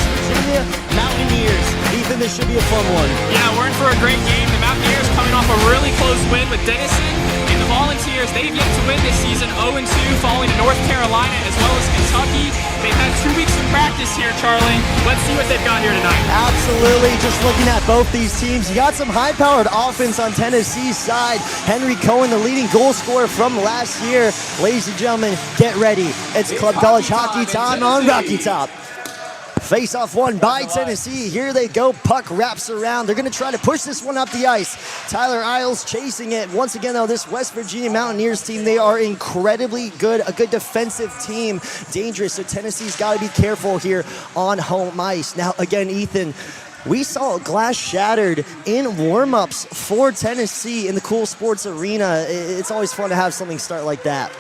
West Virginia Mountaineers. Ethan, this should be a fun one. Yeah, we're in for a great game. The Mountaineers coming off a really close win with Denison. And the Volunteers, they've yet to win this season, 0-2, falling to North Carolina as well as Kentucky. They've had 2 weeks of practice here, Charlie. Let's see what they've got here tonight. Absolutely. Just looking at both these teams, you got some high-powered offense on Tennessee's side. Henry Cohen, the leading goal scorer from last year. Ladies and gentlemen, get ready. It's Club College Hockey time on Rocky Top. Face-off won by Tennessee. Here they go. Puck wraps around. They're going to try to push this one up the ice. Tyler Isles chasing it. Once again, though, this West Virginia Mountaineers team, they are incredibly good. A good defensive team. Dangerous. So Tennessee's got to be careful here on home ice. Now, again, Ethan, we saw glass shattered in warm-ups for Tennessee in the Cool Sports Arena. It's always fun to have something start like that.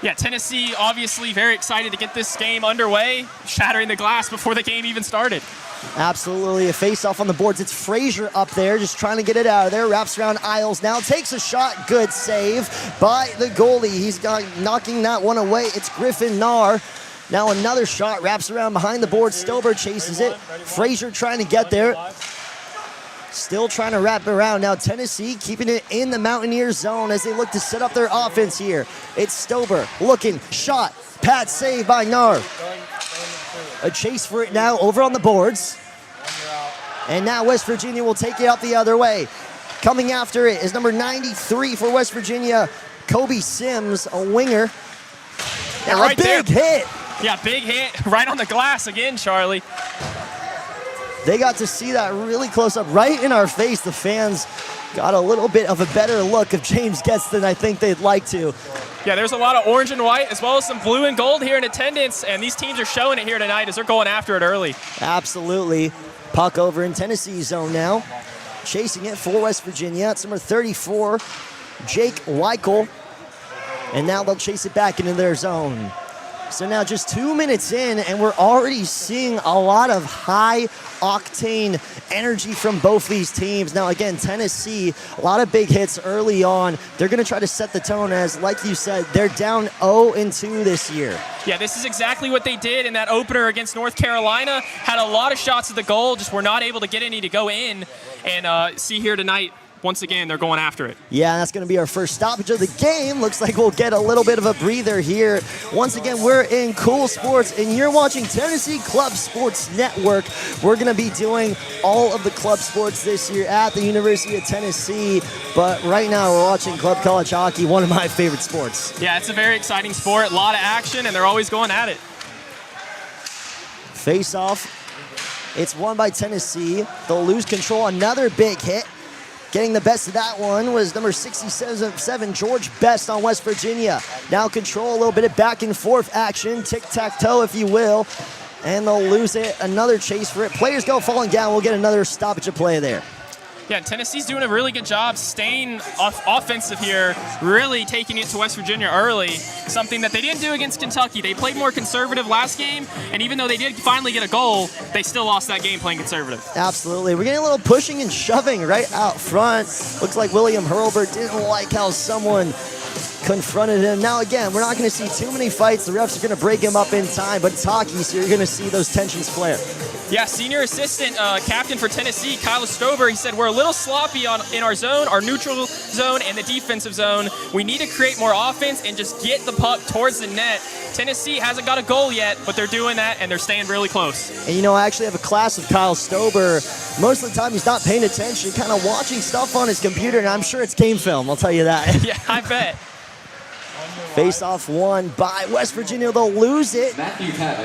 Yeah, Tennessee obviously very excited to get this game underway, shattering the glass before the game even started. Absolutely, a face-off on the boards. It's Frazier up there, just trying to get it out of there. Wraps around Isles now, takes a shot. Good save by the goalie. He's knocking that one away. It's Griffin Nahr. Now another shot, wraps around behind the board. Stober chases it. Frazier trying to get there. Still trying to wrap it around. Now Tennessee keeping it in the Mountaineers zone as they look to set up their offense here. It's Stober looking, shot, pad save by Nahr. A chase for it now over on the boards. And now West Virginia will take it out the other way. Coming after it is number 93 for West Virginia, Kobey Sims, a winger. Yeah, right a big hit. Yeah, big hit right on the glass again, Charlie. They got to see that really close up, right in our face. The fans got a little bit of a better look of James Getz than I think they'd like to. Yeah, there's a lot of orange and white as well as some blue and gold here in attendance, and these teams are showing it here tonight as they're going after it early. Absolutely. Puck over in Tennessee zone now. Chasing it for West Virginia. It's number 34, Jake Weichel. And now they'll chase it back into their zone. So now just 2 minutes in, and we're already seeing a lot of high-octane energy from both these teams. Now, again, Tennessee, a lot of big hits early on. They're going to try to set the tone as, like you said, they're down 0-2 this year. Yeah, this is exactly what they did in that opener against North Carolina. Had a lot of shots at the goal, just were not able to get any to go in. And see here tonight, once again, they're going after it. Yeah, that's going to be our first stoppage of the game. Looks like we'll get a little bit of a breather here. Once again, we're in Cool Sports, and you're watching Tennessee Club Sports Network. We're going to be doing all of the club sports this year at the University of Tennessee, but right now we're watching Club College Hockey, one of my favorite sports. Yeah, it's a very exciting sport, a lot of action, and they're always going at it. Face-off. It's won by Tennessee. They'll lose control. Another big hit. Getting the best of that one was number 67, George Best on West Virginia. Now control a little bit of back and forth action, tic-tac-toe if you will, and they'll lose it. Another chase for it. Players go falling down. We'll get another stoppage of play there. Yeah, Tennessee's doing a really good job staying offensive here, really taking it to West Virginia early, something that they didn't do against Kentucky. They played more conservative last game, and even though they did finally get a goal, they still lost that game playing conservative. Absolutely. We're getting a little pushing and shoving right out front. Looks like William Hurlburt didn't like how someone confronted him. Now, again, we're not going to see too many fights. The refs are going to break him up in time, but it's hockey, so you're going to see those tensions flare. Yeah, senior assistant captain for Tennessee, Kyle Stover, he said, we're a little sloppy in our zone, our neutral zone, and the defensive zone. We need to create more offense and just get the puck towards the net. Tennessee hasn't got a goal yet, but they're doing that, and they're staying really close. And, you know, I actually have a class with Kyle Stober. Most of the time he's not paying attention, kind of watching stuff on his computer, and I'm sure it's game film, I'll tell you that. Yeah, I bet. Face-off won by West Virginia. They'll lose it.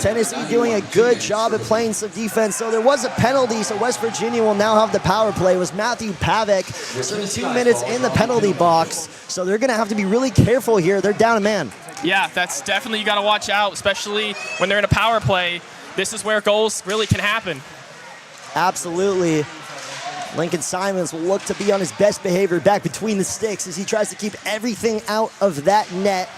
Tennessee doing a good job at playing some defense. So there was a penalty, so West Virginia will now have the power play. It was Matthew Pavic serving 2 minutes in the penalty box. So they're going to have to be really careful here. They're down a man. Yeah, that's definitely, you got to watch out, especially when they're in a power play. This is where goals really can happen. Absolutely. Lincoln Simons will look to be on his best behavior back between the sticks as he tries to keep everything out of that net.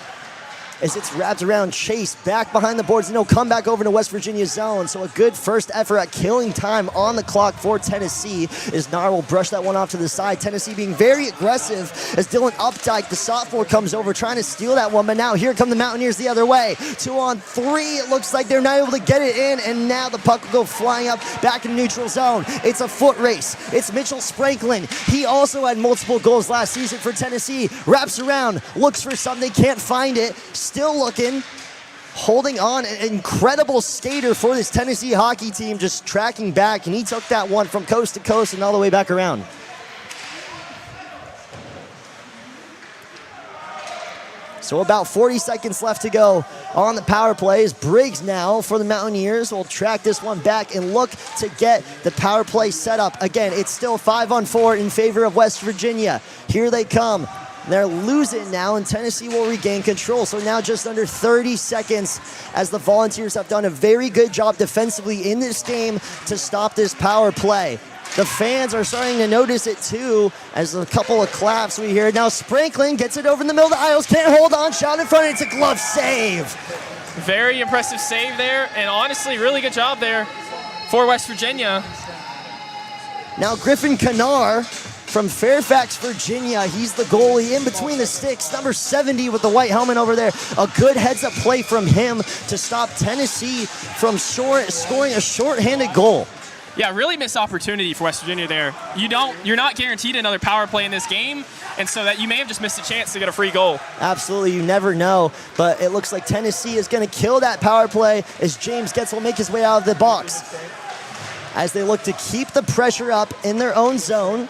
as it's wrapped around Chase back behind the boards, and he'll come back over to West Virginia zone. So a good first effort at killing time on the clock for Tennessee as Nar will brush that one off to the side. Tennessee being very aggressive as Dylan Updike, the sophomore, comes over trying to steal that one, but now here come the Mountaineers the other way. 2-on-3, it looks like they're not able to get it in, and now the puck will go flying up back in neutral zone. It's a foot race. It's Mitchell Spranklin. He also had multiple goals last season for Tennessee. Wraps around, looks for something, can't find it. Still looking, holding on. An incredible skater for this Tennessee hockey team, just tracking back, and he took that one from coast to coast and all the way back around. So about 40 seconds left to go on the power plays. Briggs now for the Mountaineers will track this one back and look to get the power play set up. Again, it's still 5-on-4 in favor of West Virginia. Here they come. They're losing now, and Tennessee will regain control. So now just under 30 seconds as the Volunteers have done a very good job defensively in this game to stop this power play. The fans are starting to notice it too, as a couple of claps we hear. Now Spranklin gets it over in the middle of the aisles, can't hold on, shot in front, it's a glove save. Very impressive save there, and honestly, really good job there for West Virginia. Now Griffin Kanar from Fairfax, Virginia. He's the goalie in between the sticks, number 70 with the white helmet over there. A good heads-up play from him to stop Tennessee from scoring a short-handed goal. Yeah, really missed opportunity for West Virginia there. You're not guaranteed another power play in this game, and so that you may have just missed a chance to get a free goal. Absolutely, you never know, but it looks like Tennessee is going to kill that power play as James Getz will make his way out of the box as they look to keep the pressure up in their own zone.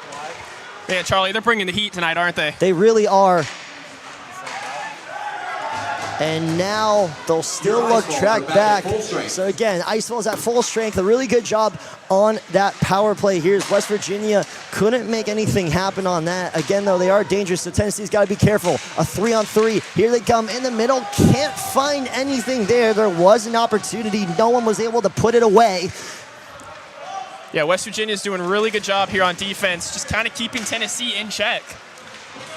Yeah, Charlie, they're bringing the heat tonight, aren't they? They really are. And now they'll still look track back. So again, Icefall's at full strength. A really good job on that power play here. West Virginia couldn't make anything happen on that. Again, though, they are dangerous, so Tennessee's got to be careful. A 3-on-3. Here they come in the middle. Can't find anything there. There was an opportunity. No one was able to put it away. Yeah, West Virginia's doing a really good job here on defense, just kind of keeping Tennessee in check.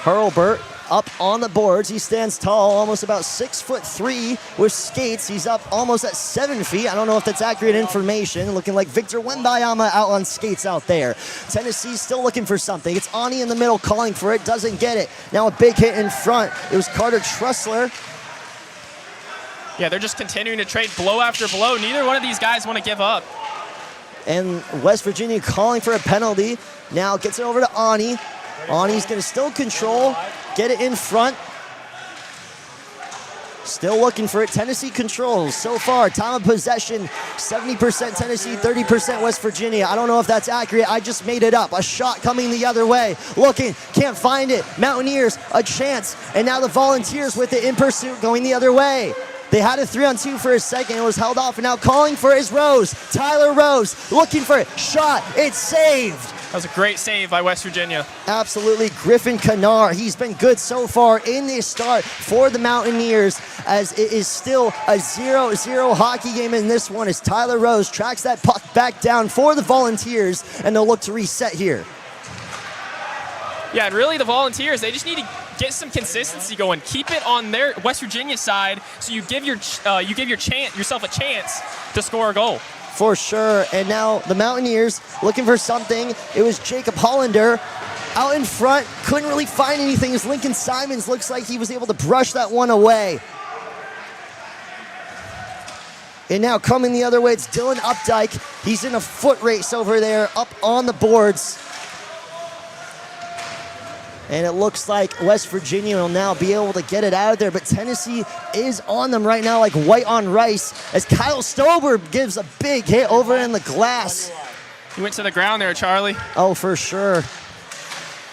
Hurlbert up on the boards. He stands tall, almost about 6'3" with skates. He's up almost at 7 feet. I don't know if that's accurate information. Looking like Victor Wembayama out on skates out there. Tennessee's still looking for something. It's Ani in the middle calling for it. Doesn't get it. Now a big hit in front. It was Carter Trussler. Yeah, they're just continuing to trade blow after blow. Neither one of these guys want to give up. And West Virginia calling for a penalty. Now gets it over to Ani. Ani's going to still control, get it in front. Still looking for it. Tennessee controls so far. Time of possession, 70% Tennessee, 30% West Virginia. I don't know if that's accurate. I just made it up. A shot coming the other way. Looking, can't find it. Mountaineers, a chance. And now the Volunteers with it in pursuit going the other way. They had a 3-on-2 for a second. It was held off, and now calling for his Rose. Tyler Rose looking for it. Shot. It's saved. That was a great save by West Virginia. Absolutely. Griffin Kanar, he's been good so far in this start for the Mountaineers, as it is still a 0-0 hockey game in this one as Tyler Rose tracks that puck back down for the Volunteers, and they'll look to reset here. Yeah, and really the Volunteers, they just need to get some consistency going. Keep it on their West Virginia side, so you give yourself a chance to score a goal. For sure. And now the Mountaineers looking for something. It was Jacob Hollander out in front. Couldn't really find anything as Lincoln Simons looks like he was able to brush that one away. And now coming the other way, it's Dylan Updike. He's in a foot race over there up on the boards. And it looks like West Virginia will now be able to get it out of there. But Tennessee is on them right now like white on rice as Kyle Stober gives a big hit over in the glass. He went to the ground there, Charlie. Oh, for sure.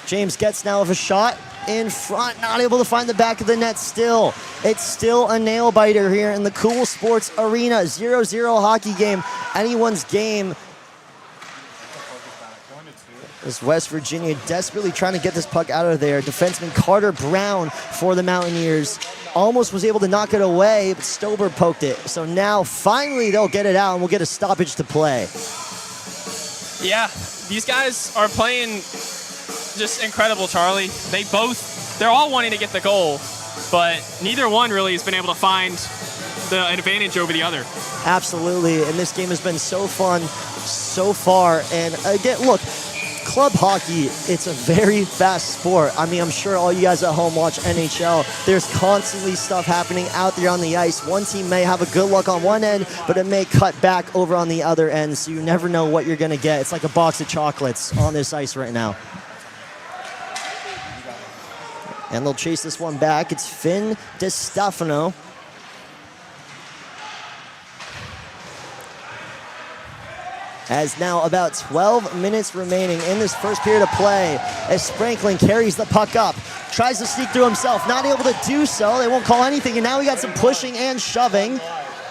James Getz now with a shot in front. Not able to find the back of the net still. It's still a nail biter here in the Cool Sports Arena. 0-0 hockey game. Anyone's game. As West Virginia desperately trying to get this puck out of there. Defenseman Carter Brown for the Mountaineers almost was able to knock it away, but Stober poked it. So now finally they'll get it out and we'll get a stoppage to play. Yeah, these guys are playing just incredible, Charlie. They're all wanting to get the goal. but neither one really has been able to find the advantage over the other. Absolutely, and this game has been so fun so far. And again, look, club hockey, it's a very fast sport. I mean, I'm sure all you guys at home watch NHL. There's constantly stuff happening out there on the ice. One team may have a good look on one end, but it may cut back over on the other end, so you never know what you're going to get. It's like a box of chocolates on this ice right now. And they'll chase this one back. It's Finn DeStefano. As now about 12 minutes remaining in this first period of play, as Sprankling carries the puck up, tries to sneak through himself, not able to do so. They won't call anything, and now we got some pushing and shoving.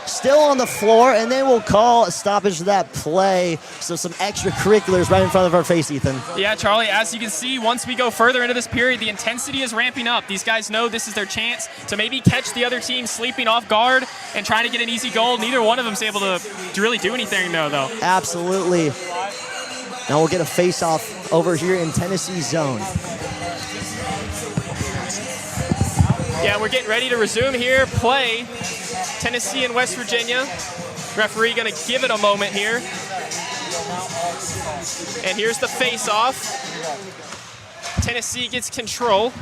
Still on the floor, and they will call a stoppage to that play. So some extracurriculars right in front of our face, Ethan. Yeah, Charlie, as you can see, once we go further into this period, the intensity is ramping up. These guys know this is their chance to maybe catch the other team sleeping off guard and trying to get an easy goal. Neither one of them is able to really do anything, though. Absolutely. Now we'll get a face-off over here in Tennessee zone. Yeah, we're getting ready to resume here. Play Tennessee and West Virginia. Referee going to give it a moment here. And here's the face-off. Tennessee gets control.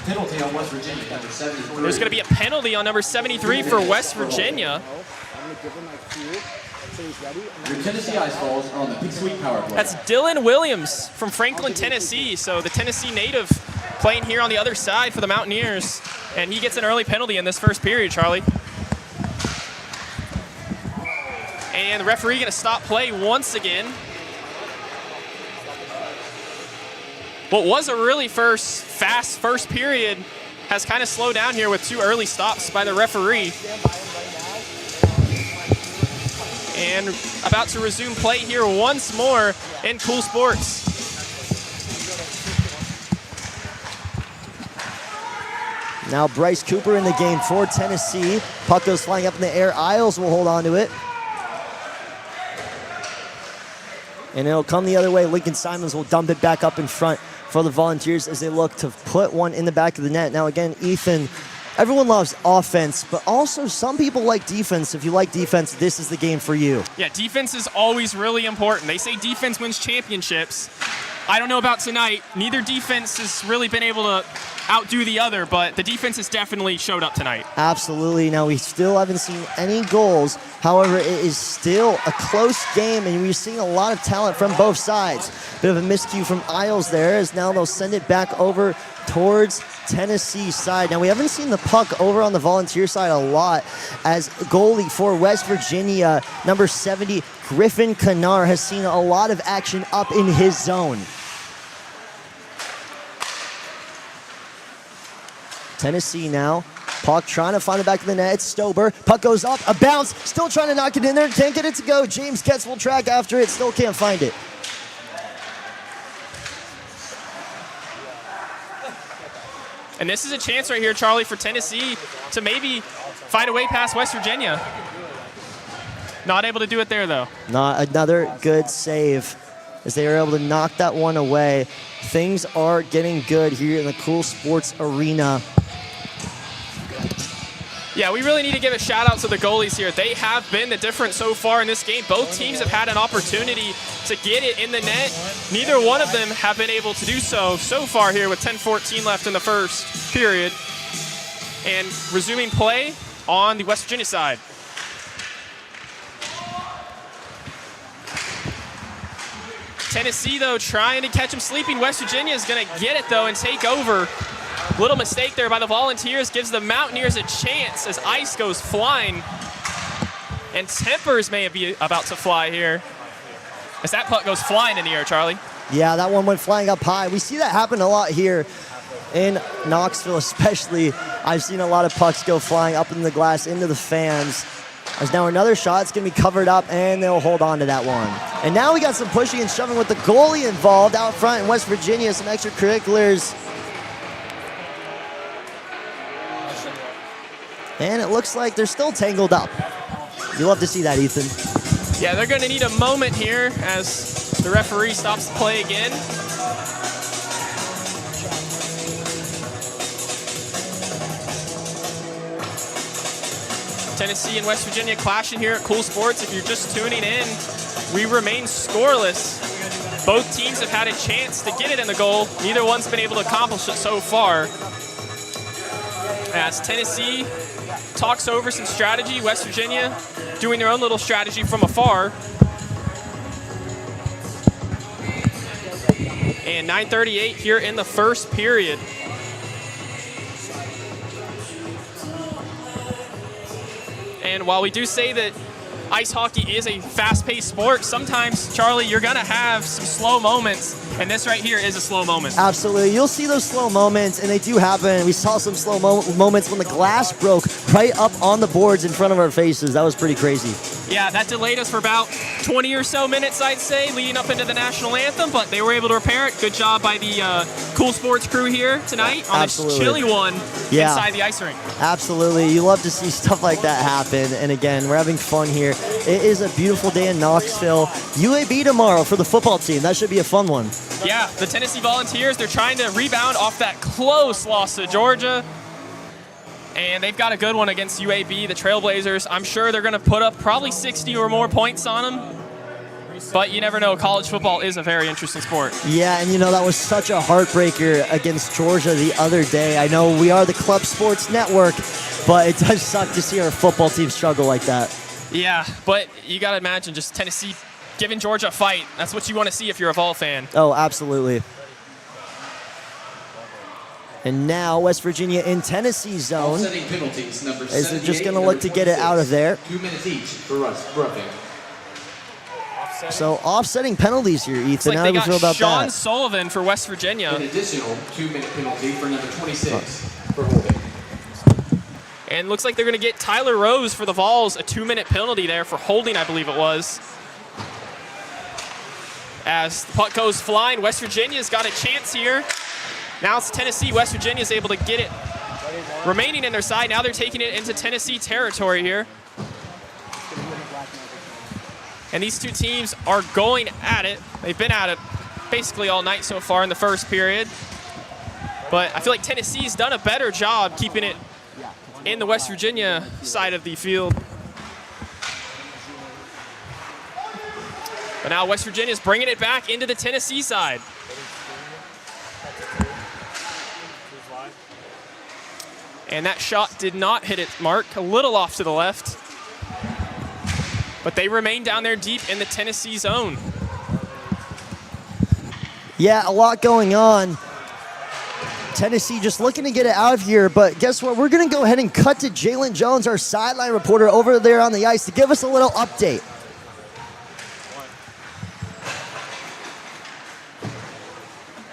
Penalty on West Virginia, number 73. There's going to be a penalty on number 73 for West Virginia. Your Tennessee Ice Balls are on the Pink power play. That's Dylan Williams from Franklin, Tennessee. So the Tennessee native playing here on the other side for the Mountaineers. And he gets an early penalty in this first period, Charlie. And the referee going to stop play once again. What was a really fast first period has kind of slowed down here with two early stops by the referee. And about to resume play here once more in Cool Sports. Now Bryce Cooper in the game for Tennessee. Puck goes flying up in the air. Isles will hold on to it. And it'll come the other way. Lincoln Simons will dump it back up in front for the Volunteers as they look to put one in the back of the net. Now again, Ethan, everyone loves offense, but also some people like defense. If you like defense, this is the game for you. Yeah, defense is always really important. They say defense wins championships. I don't know about tonight. Neither defense has really been able to outdo the other, but the defense has definitely showed up tonight. Absolutely. Now, we still haven't seen any goals. However, it is still a close game, and we're seeing a lot of talent from both sides. Bit of a miscue from Isles there, as now they'll send it back over towards Tennessee side. Now, we haven't seen the puck over on the Volunteer side a lot, as goalie for West Virginia, number 70, Griffin Kennard, has seen a lot of action up in his zone. Tennessee now. Puck trying to find it back in the net. It's Stober. Puck goes up, a bounce. Still trying to knock it in there. Can't get it to go. James Ketz will track after it. Still can't find it. And this is a chance right here, Charlie, for Tennessee to maybe find a way past West Virginia. Not able to do it there, though. Not another good save as they are able to knock that one away. Things are getting good here in the Cool Sports Arena. Yeah, we really need to give a shout out to the goalies here. They have been the difference so far in this game. Both teams have had an opportunity to get it in the net. Neither one of them have been able to do so far here with 10:14 left in the first period. And resuming play on the West Virginia side. Tennessee, though, trying to catch him sleeping. West Virginia is going to get it, though, and take over. Little mistake there by the Volunteers gives the Mountaineers a chance as ice goes flying. And tempers may be about to fly here as that puck goes flying in the air, Charlie. Yeah, that one went flying up high. We see that happen a lot here in Knoxville especially. I've seen a lot of pucks go flying up in the glass into the fans. There's now another shot. It's going to be covered up, and they'll hold on to that one. And now we got some pushing and shoving with the goalie involved out front in West Virginia. Some extracurriculars. And it looks like they're still tangled up. You love to see that, Ethan. Yeah, they're going to need a moment here as the referee stops the play again. Tennessee and West Virginia clashing here at Cool Sports. If you're just tuning in, we remain scoreless. Both teams have had a chance to get it in the goal. Neither one's been able to accomplish it so far. As Tennessee talks over some strategy, West Virginia doing their own little strategy from afar. And 9:38 here in the first period. And while we do say that ice hockey is a fast-paced sport, sometimes, Charlie, you're going to have some slow moments, and this right here is a slow moment. Absolutely. You'll see those slow moments, and they do happen. We saw some slow moments when the glass broke right up on the boards in front of our faces. That was pretty crazy. Yeah, that delayed us for about 20 or so minutes, I'd say, leading up into the national anthem, but they were able to repair it. Good job by the Cool Sports crew here tonight on this chilly one inside the ice rink. Absolutely. You love to see stuff like that happen. And again, we're having fun here. It is a beautiful day in Knoxville. UAB tomorrow for the football team. That should be a fun one. Yeah, the Tennessee Volunteers, they're trying to rebound off that close loss to Georgia. And they've got a good one against UAB, the Trailblazers. I'm sure they're going to put up probably 60 or more points on them. But you never know. College football is a very interesting sport. Yeah, and you know, that was such a heartbreaker against Georgia the other day. I know we are the Club Sports Network, but it does suck to see our football team struggle like that. Yeah, but you got to imagine just Tennessee giving Georgia a fight. That's what you want to see if you're a Vol fan. Oh, absolutely. And now West Virginia in Tennessee zone. Penalties, as they're just going to look to get it out of there. 2 minutes each for roughing. So offsetting penalties here, Ethan. How do you feel about Sean that? Sullivan for West Virginia. An additional 2-minute penalty for number 26 for holding. And looks like they're going to get Tyler Rose for the Vols, a 2-minute penalty there for holding, I believe it was. As the puck goes flying, West Virginia's got a chance here. Now it's Tennessee. West Virginia's able to get it remaining in their side. Now they're taking it into Tennessee territory here. And these two teams are going at it. They've been at it basically all night so far in the first period. But I feel like Tennessee's done a better job keeping it in the West Virginia side of the field. But now West Virginia's bringing it back into the Tennessee side. And that shot did not hit its mark, a little off to the left. But they remain down there deep in the Tennessee zone. Yeah, a lot going on. Tennessee just looking to get it out of here, but guess what? We're going to go ahead and cut to Jaylon Jones, our sideline reporter over there on the ice, to give us a little update.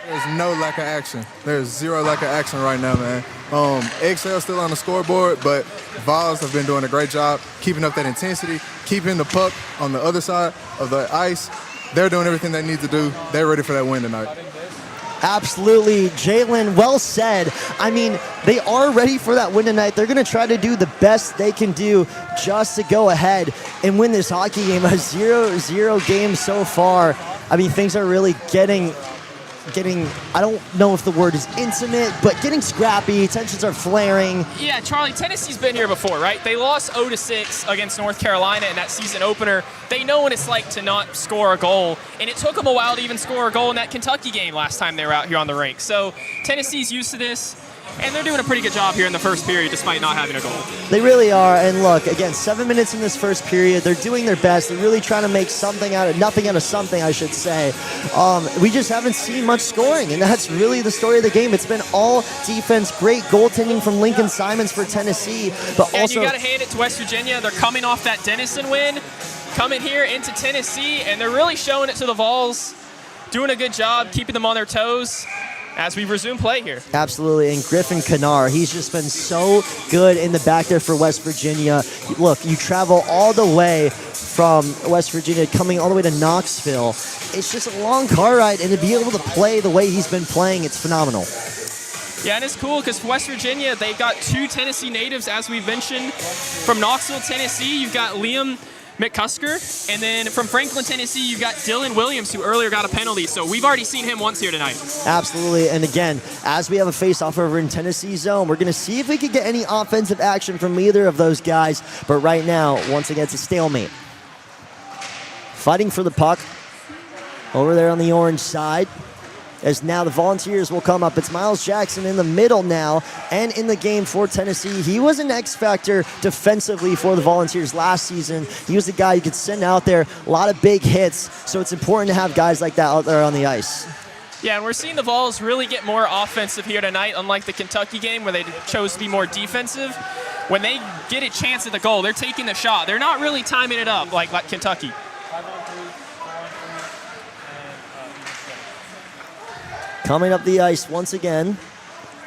There's no lack of action. There's zero lack of action right now, man. Excel's still on the scoreboard, but Vols have been doing a great job keeping up that intensity, keeping the puck on the other side of the ice. They're doing everything they need to do. They're ready for that win tonight. Absolutely. Jaylon, well said. I mean, they are ready for that win tonight. They're going to try to do the best they can do just to go ahead and win this hockey game. A 0-0 game so far. I mean, things are really getting, I don't know if the word is intimate, but getting scrappy. Tensions are flaring. Yeah, Charlie, Tennessee's been here before, right? They lost 0-6 against North Carolina in that season opener. They know what it's like to not score a goal, and it took them a while to even score a goal in that Kentucky game last time they were out here on the rink. So Tennessee's used to this, and they're doing a pretty good job here in the first period despite not having a goal. They really are, and look, again, 7 minutes in this first period. They're doing their best. They're really trying to make something out of nothing out of something, I should say. We just haven't seen much scoring, and that's really the story of the game. It's been all defense, great goaltending from Lincoln Simons for Tennessee, but and also... you got to hand it to West Virginia. They're coming off that Denison win, coming here into Tennessee, and they're really showing it to the Vols, doing a good job, keeping them on their toes as we resume play here. Absolutely, and Griffin Kennard, he's just been so good in the back there for West Virginia. Look, you travel all the way from West Virginia, coming all the way to Knoxville. It's just a long car ride, and to be able to play the way he's been playing, it's phenomenal. Yeah, and it's cool because West Virginia, they've got two Tennessee natives, as we mentioned. From Knoxville, Tennessee, you've got Liam McCusker. And then from Franklin, Tennessee, you've got Dylan Williams, who earlier got a penalty. So we've already seen him once here tonight. Absolutely. And again, as we have a face-off over in Tennessee zone, we're going to see if we can get any offensive action from either of those guys. But right now, once again, it's a stalemate. Fighting for the puck over there on the orange side. As now the Volunteers will come up. It's Miles Jackson in the middle now and in the game for Tennessee. He was an X factor defensively for the Volunteers last season. He was the guy you could send out there, a lot of big hits. So it's important to have guys like that out there on the ice. Yeah, and we're seeing the Vols really get more offensive here tonight, unlike the Kentucky game where they chose to be more defensive. When they get a chance at the goal, they're taking the shot. They're not really timing it up like Kentucky. Coming up the ice once again,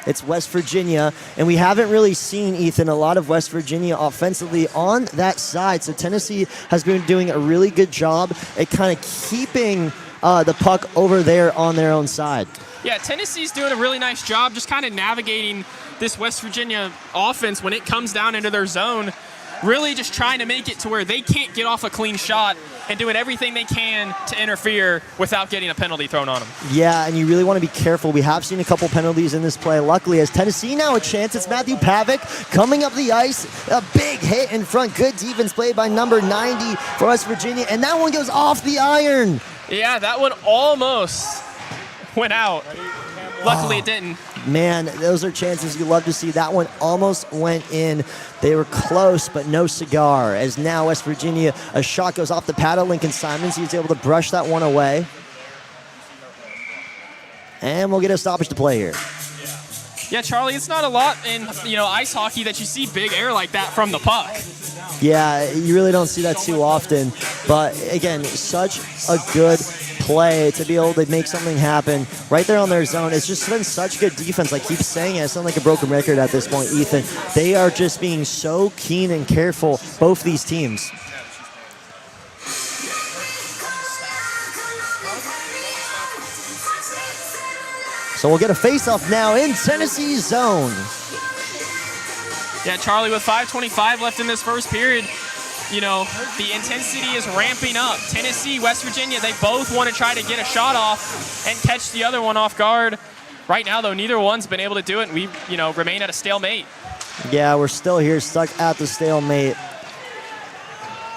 it's West Virginia, and we haven't really seen, Ethan, a lot of West Virginia offensively on that side. So Tennessee has been doing a really good job at kind of keeping the puck over there on their own side. Yeah, Tennessee's doing a really nice job just kind of navigating this West Virginia offense when it comes down into their zone. Really just trying to make it to where they can't get off a clean shot and doing everything they can to interfere without getting a penalty thrown on them. Yeah, and you really want to be careful. We have seen a couple penalties in this play. Luckily, as Tennessee now a chance, it's Matthew Pavic coming up the ice. A big hit in front. Good defense played by number 90 for West Virginia, and that one goes off the iron. Yeah, that one almost went out. Luckily, it didn't. Man, those are chances you love to see. That one almost went in. They were close, but no cigar. As now West Virginia, a shot goes off the pad of Lincoln Simons. He's able to brush that one away. And we'll get a stoppage to play here. Yeah, Charlie, it's not a lot in ice hockey that you see big air like that from the puck. Yeah, you really don't see that too often. But again, such a good play to be able to make something happen right there on their zone. It's just been such good defense. I keep saying it. I sound like a broken record at this point, Ethan. They are just being so keen and careful, both these teams. So we'll get a face-off now in Tennessee's zone. Yeah, Charlie, with 5:25 left in this first period, the intensity is ramping up. Tennessee, West Virginia, they both want to try to get a shot off and catch the other one off guard. Right now, though, neither one's been able to do it, and we, remain at a stalemate. Yeah, we're still here, stuck at the stalemate.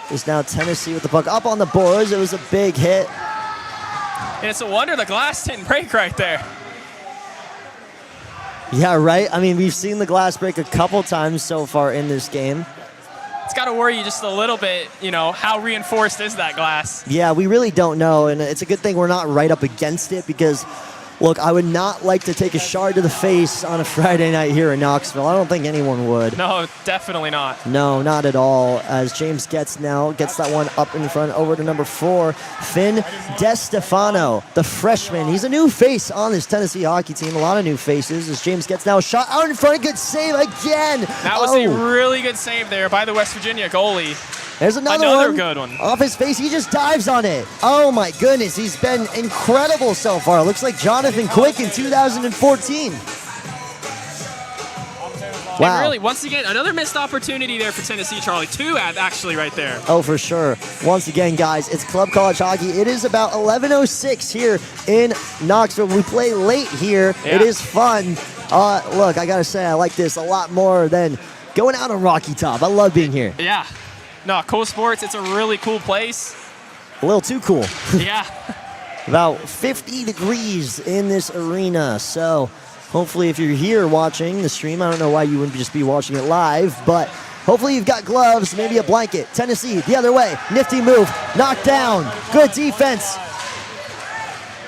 It's now Tennessee with the puck up on the boards. It was a big hit. And it's a wonder the glass didn't break right there. Yeah, right? I mean, we've seen the glass break a couple times so far in this game. It's got to worry you just a little bit, how reinforced is that glass? Yeah, we really don't know, and it's a good thing we're not right up against it because, look, I would not like to take a shard to the face on a Friday night here in Knoxville. I don't think anyone would. No, definitely not. No, not at all. As James gets that one up in front over to number 4, Finn DeStefano, the freshman. He's a new face on this Tennessee hockey team. A lot of new faces. As James gets now a shot out in front. Good save again. That was a really good save there by the West Virginia goalie. There's another good one. Off his face, he just dives on it. Oh my goodness, he's been incredible so far. Looks like Jonathan Quick in 2014. Wow. And really, once again, another missed opportunity there for Tennessee, Charlie. 2 actually right there. Oh, for sure. Once again, guys, it's Club College Hockey. It is about 11:06 here in Knoxville. We play late here. Yeah. It is fun. Look, I got to say, I like this a lot more than going out on Rocky Top. I love being here. Yeah. No, cool sports. It's a really cool place. A little too cool. Yeah. About 50 degrees in this arena. So hopefully if you're here watching the stream, I don't know why you wouldn't just be watching it live, but hopefully you've got gloves, maybe a blanket. Tennessee, the other way. Nifty move. Knocked down. Good defense.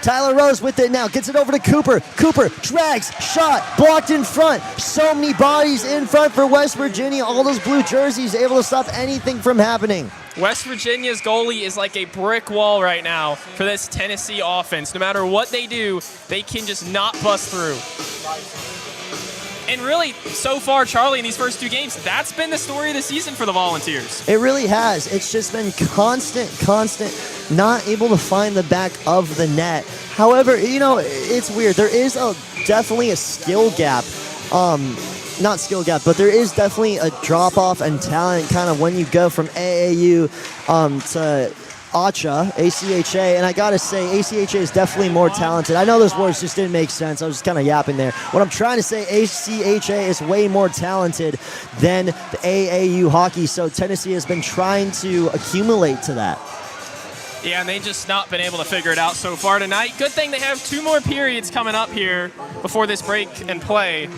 Tyler Rose with it now, gets it over to Cooper. Cooper drags, shot, blocked in front. So many bodies in front for West Virginia. All those blue jerseys able to stop anything from happening. West Virginia's goalie is like a brick wall right now for this Tennessee offense. No matter what they do, they can just not bust through. And really, so far, Charlie, in these first 2 games, that's been the story of the season for the Volunteers. It really has. It's just been constant, not able to find the back of the net. However, it's weird. There is definitely a skill gap not skill gap, but there is definitely a drop off in talent kind of when you go from AAU to ACHA, and I gotta say, ACHA is definitely more talented. I know those words just didn't make sense. I was just kind of yapping there. What I'm trying to say, ACHA is way more talented than the AAU hockey, so Tennessee has been trying to accumulate to that. Yeah, and they just not been able to figure it out so far tonight. Good thing they have 2 more periods coming up here before this break and play.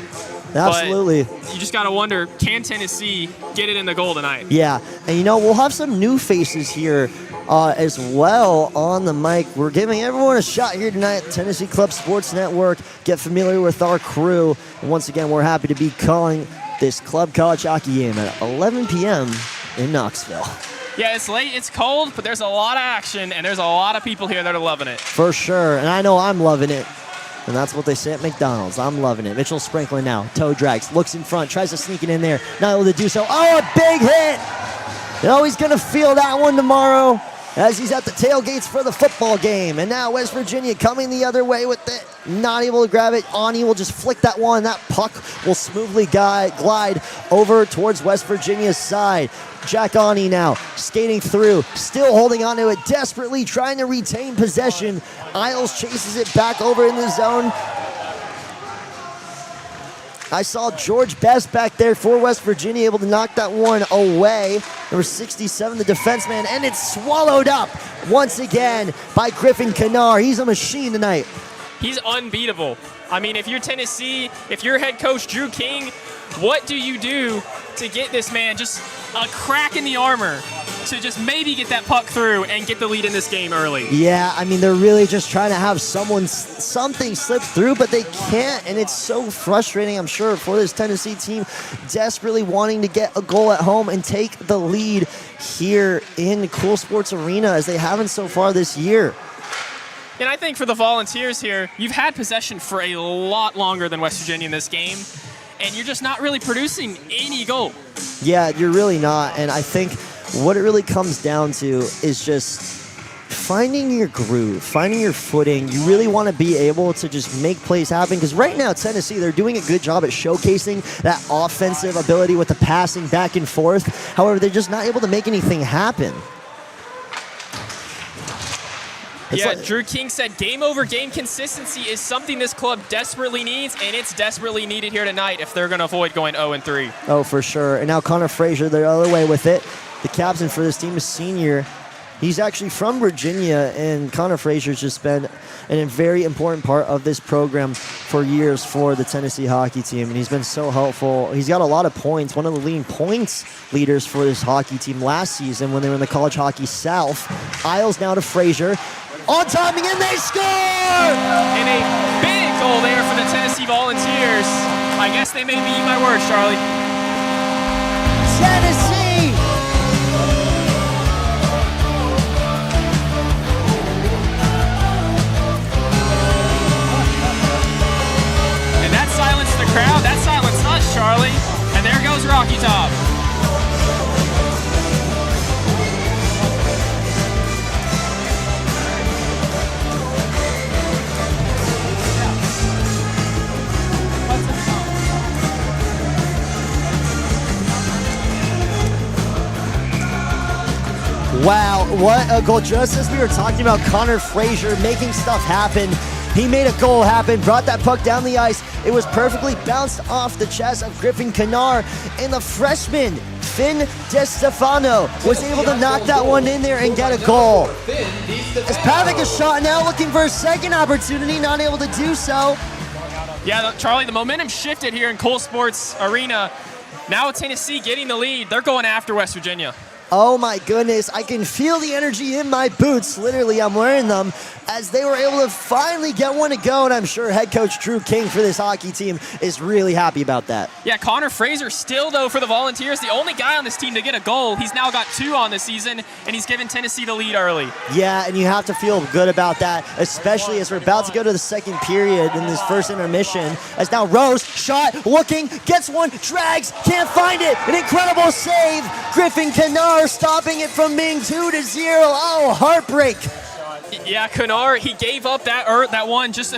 Absolutely. But you just got to wonder, can Tennessee get it in the goal tonight? Yeah, and you know, we'll have some new faces here as well on the mic. We're giving everyone a shot here tonight at Tennessee Club Sports Network. Get familiar with our crew. And once again, we're happy to be calling this club college hockey game at 11 p.m. in Knoxville. Yeah, it's late, it's cold, but there's a lot of action, and there's a lot of people here that are loving it. For sure, and I know I'm loving it. And that's what they say at McDonald's. I'm loving it. Mitchell Sprinkling now. Toe drags. Looks in front. Tries to sneak it in there. Not able to do so. Oh, a big hit. Oh, he's going to feel that one tomorrow as he's at the tailgates for the football game. And now West Virginia coming the other way with it. Not able to grab it. Ani will just flick that one. That puck will smoothly glide over towards West Virginia's side. Jack Ani now skating through, still holding on to it, desperately trying to retain possession. Isles chases it back over in the zone. I saw George Best back there for West Virginia able to knock that one away. Number 67, the defenseman, and it's swallowed up once again by Griffin Kennard. He's a machine tonight. He's unbeatable. I mean, if you're Tennessee, if you're head coach Drew King, what do you do to get this man just a crack in the armor to just maybe get that puck through and get the lead in this game early? Yeah, I mean, they're really just trying to have something slip through, but they can't, and it's so frustrating, I'm sure, for this Tennessee team, desperately wanting to get a goal at home and take the lead here in Cool Sports Arena as they haven't so far this year. And I think for the Volunteers here, you've had possession for a lot longer than West Virginia in this game, and you're just not really producing any goal. Yeah, you're really not, and I think what it really comes down to is just finding your groove, finding your footing. You really want to be able to just make plays happen, because right now Tennessee, they're doing a good job at showcasing that offensive ability with the passing back and forth. However, they're just not able to make anything happen. Drew King said game-over-game consistency is something this club desperately needs, and it's desperately needed here tonight if they're going to avoid going 0-3. Oh, for sure. And now Connor Frazier the other way with it. The captain for this team is senior. He's actually from Virginia, and Connor Frazier's just been a very important part of this program for years for the Tennessee hockey team, and he's been so helpful. He's got a lot of points, one of the leading points leaders for this hockey team last season when they were in the College Hockey South. Isles now to Frazier. On timing, and they score! And a big goal there for the Tennessee Volunteers. I guess they made me eat my words, Charlie. Tennessee! And that silenced the crowd. That silenced us, Charlie. And there goes Rocky Top. Wow, what a goal. Just as we were talking about Connor Frazier making stuff happen, he made a goal happen, brought that puck down the ice. It was perfectly bounced off the chest of Griffin Kennard, and the freshman, Finn DeStefano, was able to knock that one in there and get a goal. As Pavic is shot now, looking for a second opportunity, not able to do so. Yeah, Charlie, the momentum shifted here in Cole Sports Arena. Now Tennessee getting the lead. They're going after West Virginia. Oh my goodness, I can feel the energy in my boots. Literally, I'm wearing them as they were able to finally get one to go, and I'm sure head coach Drew King for this hockey team is really happy about that. Yeah, Connor Frazier still, though, for the Volunteers, the only guy on this team to get a goal. He's now got 2 on the season, and he's given Tennessee the lead early. Yeah, and you have to feel good about that, especially as we're about to go to the second period in this first intermission, as now Rose, shot, looking, gets one, drags, can't find it, an incredible save. Griffin Kennard stopping it from being 2-0. Oh, heartbreak. Yeah, Kennard, he gave up that one just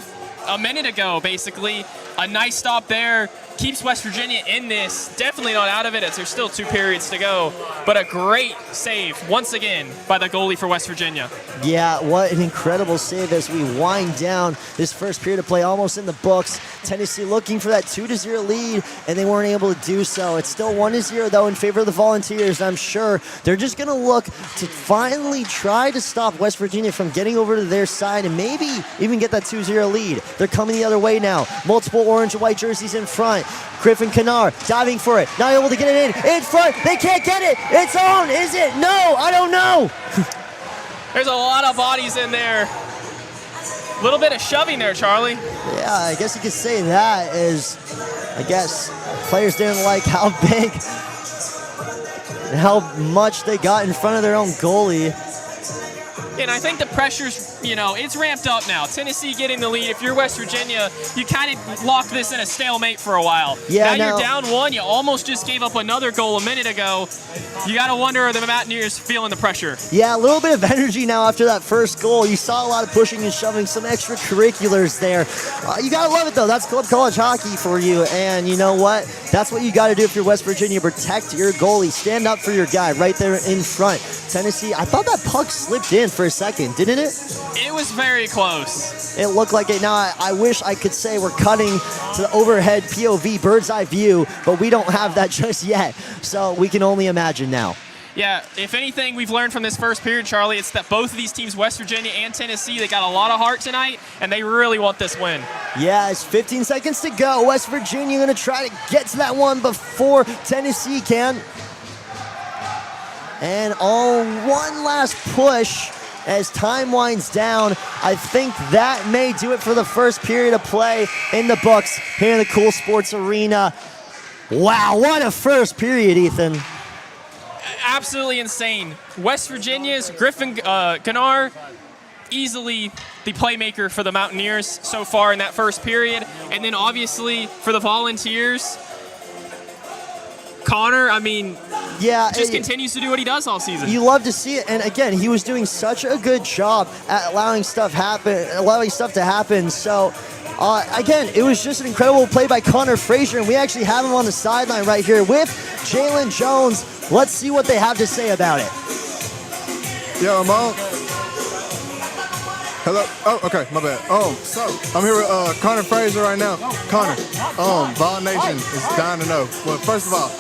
a minute ago, basically. A nice stop there keeps West Virginia in this. Definitely not out of it as there's still 2 periods to go. But a great save, once again, by the goalie for West Virginia. Yeah, what an incredible save as we wind down this first period of play, almost in the books. Tennessee looking for that 2-0 lead, and they weren't able to do so. It's still 1-0, though, in favor of the Volunteers. I'm sure they're just going to look to finally try to stop West Virginia from getting over to their side and maybe even get that 2-0 lead. They're coming the other way now. Multiple orange and white jerseys in front. Griffin Kennard diving for it, not able to get it in front. They can't get it. It's on. Is it? No, I don't know. There's a lot of bodies in there. A little bit of shoving there, Charlie. Yeah, I guess you could say that is, I guess, players didn't like how big and how much they got in front of their own goalie. And I think the pressure's, it's ramped up now. Tennessee getting the lead. If you're West Virginia, you kind of locked this in a stalemate for a while. Yeah, now you're down 1. You almost just gave up another goal a minute ago. You got to wonder, are the Mountaineers feeling the pressure? Yeah, a little bit of energy now after that first goal. You saw a lot of pushing and shoving, some extracurriculars there. You got to love it, though. That's club college hockey for you. And you know what? That's what you got to do if you're West Virginia. Protect your goalie. Stand up for your guy right there in front. Tennessee, I thought that puck slipped in for a second, didn't it? It was very close. It looked like it. Now, I wish I could say we're cutting to the overhead POV, bird's eye view, but we don't have that just yet. So we can only imagine now. Yeah, if anything we've learned from this first period, Charlie, it's that both of these teams, West Virginia and Tennessee, they got a lot of heart tonight, and they really want this win. Yeah, it's 15 seconds to go. West Virginia going to try to get to that one before Tennessee can. And on one last push as time winds down, I think that may do it for the first period of play in the books here in the Cool Sports Arena. Wow, what a first period, Ethan. Absolutely insane. West Virginia's Griffin Kennard, easily the playmaker for the Mountaineers so far in that first period. And then obviously for the Volunteers, Connor, just continues to do what he does all season. You love to see it, and again, he was doing such a good job at allowing stuff to happen. So, again, it was just an incredible play by Connor Frazier, and we actually have him on the sideline right here with Jaylon Jones. Let's see what they have to say about it. Yo, Mo. Hello. Oh, okay, my bad. So I'm here with Connor Frazier right now. Connor, Vol Nation is dying to know. Well, first of all,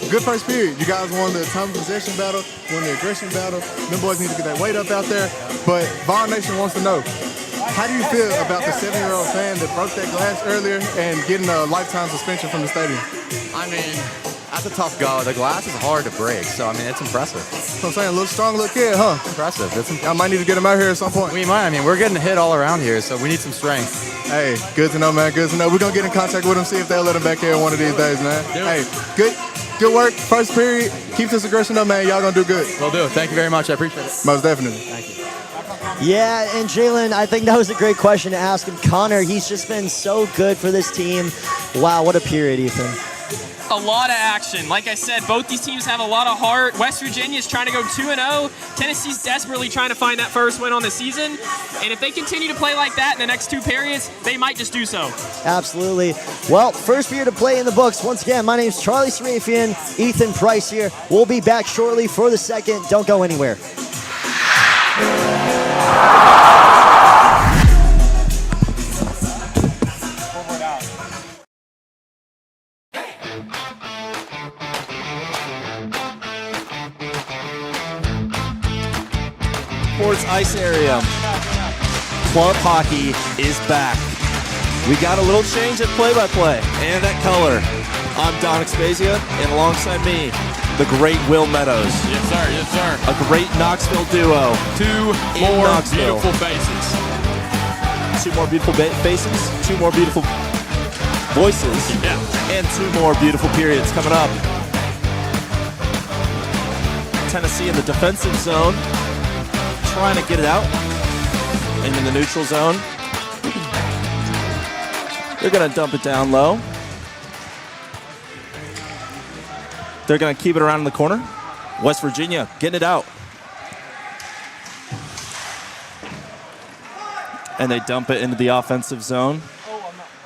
good first period. You guys won the time possession battle, won the aggression battle. Them boys need to get that weight up out there. But Vol Nation wants to know, how do you feel about the 7-year-old fan that broke that glass earlier and getting a lifetime suspension from the stadium? That's a tough go. The glass is hard to break, so it's impressive. So I'm saying, a little strong little kid, huh? Impressive. I might need to get him out here at some point. We might. We're getting hit all around here, so we need some strength. Hey, good to know, man. Good to know. We're going to get in contact with him, see if they'll let him back here one of these days, man. Hey, good work. First period. Keep this aggression up, man. Y'all going to do good. Will do. Thank you very much. I appreciate it. Most definitely. Thank you. Yeah, and Jaylon, I think that was a great question to ask him. Connor, he's just been so good for this team. Wow, what a period, Ethan. A lot of action. Like I said, both these teams have a lot of heart. West Virginia's trying to go 2-0. Tennessee's desperately trying to find that first win on the season. And if they continue to play like that in the next 2 periods, they might just do so. Absolutely. Well, first period of play in the books. Once again, my name is Charlie Sarafian, Ethan Price here. We'll be back shortly for the second. Don't go anywhere. Sports Ice Area. Club hockey is back. We got a little change at play-by-play and at color. I'm Dominic Spezia, and alongside me, the great Will Meadows. Yes, sir. Yes, sir. A great Knoxville duo. 2 more beautiful faces. 2 more beautiful faces, 2 more beautiful voices, and 2 more beautiful periods coming up. Tennessee in the defensive zone, trying to get it out. And in the neutral zone, they're going to dump it down low. They're going to keep it around in the corner. West Virginia getting it out. And they dump it into the offensive zone.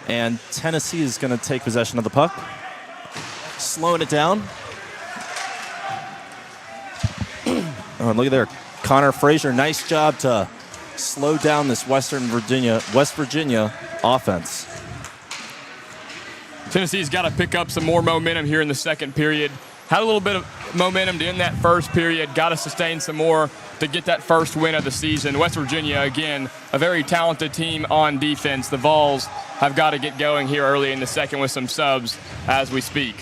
And Tennessee is going to take possession of the puck. Slowing it down. Oh, and look at there. Connor Frazier, nice job to slow down this West Virginia offense. Tennessee's got to pick up some more momentum here in the second period. Had a little bit of momentum to end that first period. Got to sustain some more to get that first win of the season. West Virginia, again, a very talented team on defense. The Vols have got to get going here early in the second with some subs as we speak.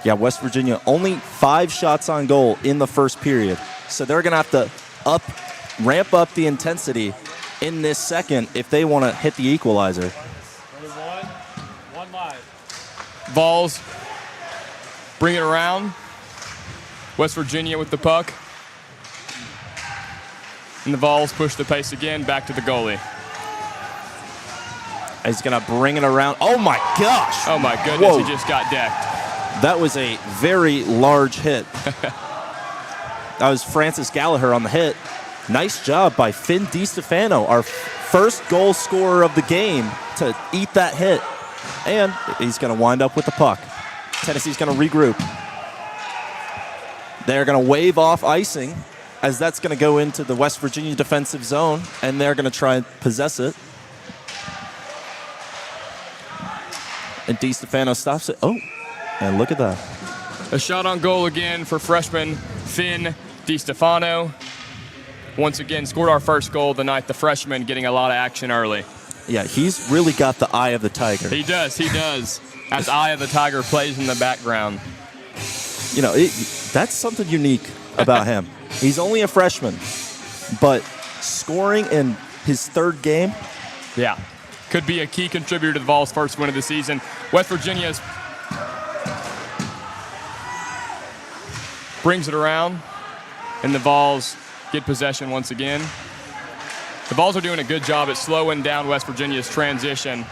Yeah, West Virginia only 5 shots on goal in the first period. So they're going to have to ramp up the intensity in this second if they want to hit the equalizer. One live. Vols bring it around. West Virginia with the puck. And the Vols push the pace again back to the goalie. He's going to bring it around. Oh, my gosh. Oh, my goodness. Whoa. He just got decked. That was a very large hit. That was Francis Gallagher on the hit. Nice job by Finn DiStefano, our first goal scorer of the game, to eat that hit. And he's going to wind up with the puck. Tennessee's going to regroup. They're going to wave off icing as that's going to go into the West Virginia defensive zone, and they're going to try and possess it. And DiStefano stops it. Oh, and look at that. A shot on goal again for freshman Finn DiStefano. Once again, scored our first goal of the night. The freshman getting a lot of action early. Yeah, he's really got the eye of the tiger. He does. As Eye of the Tiger plays in the background. You know, that's something unique about him. He's only a freshman, but scoring in his third game. Yeah, could be a key contributor to the Vols' first win of the season. West Virginia's brings it around, and the Vols get possession once again. The Vols are doing a good job at slowing down West Virginia's transition.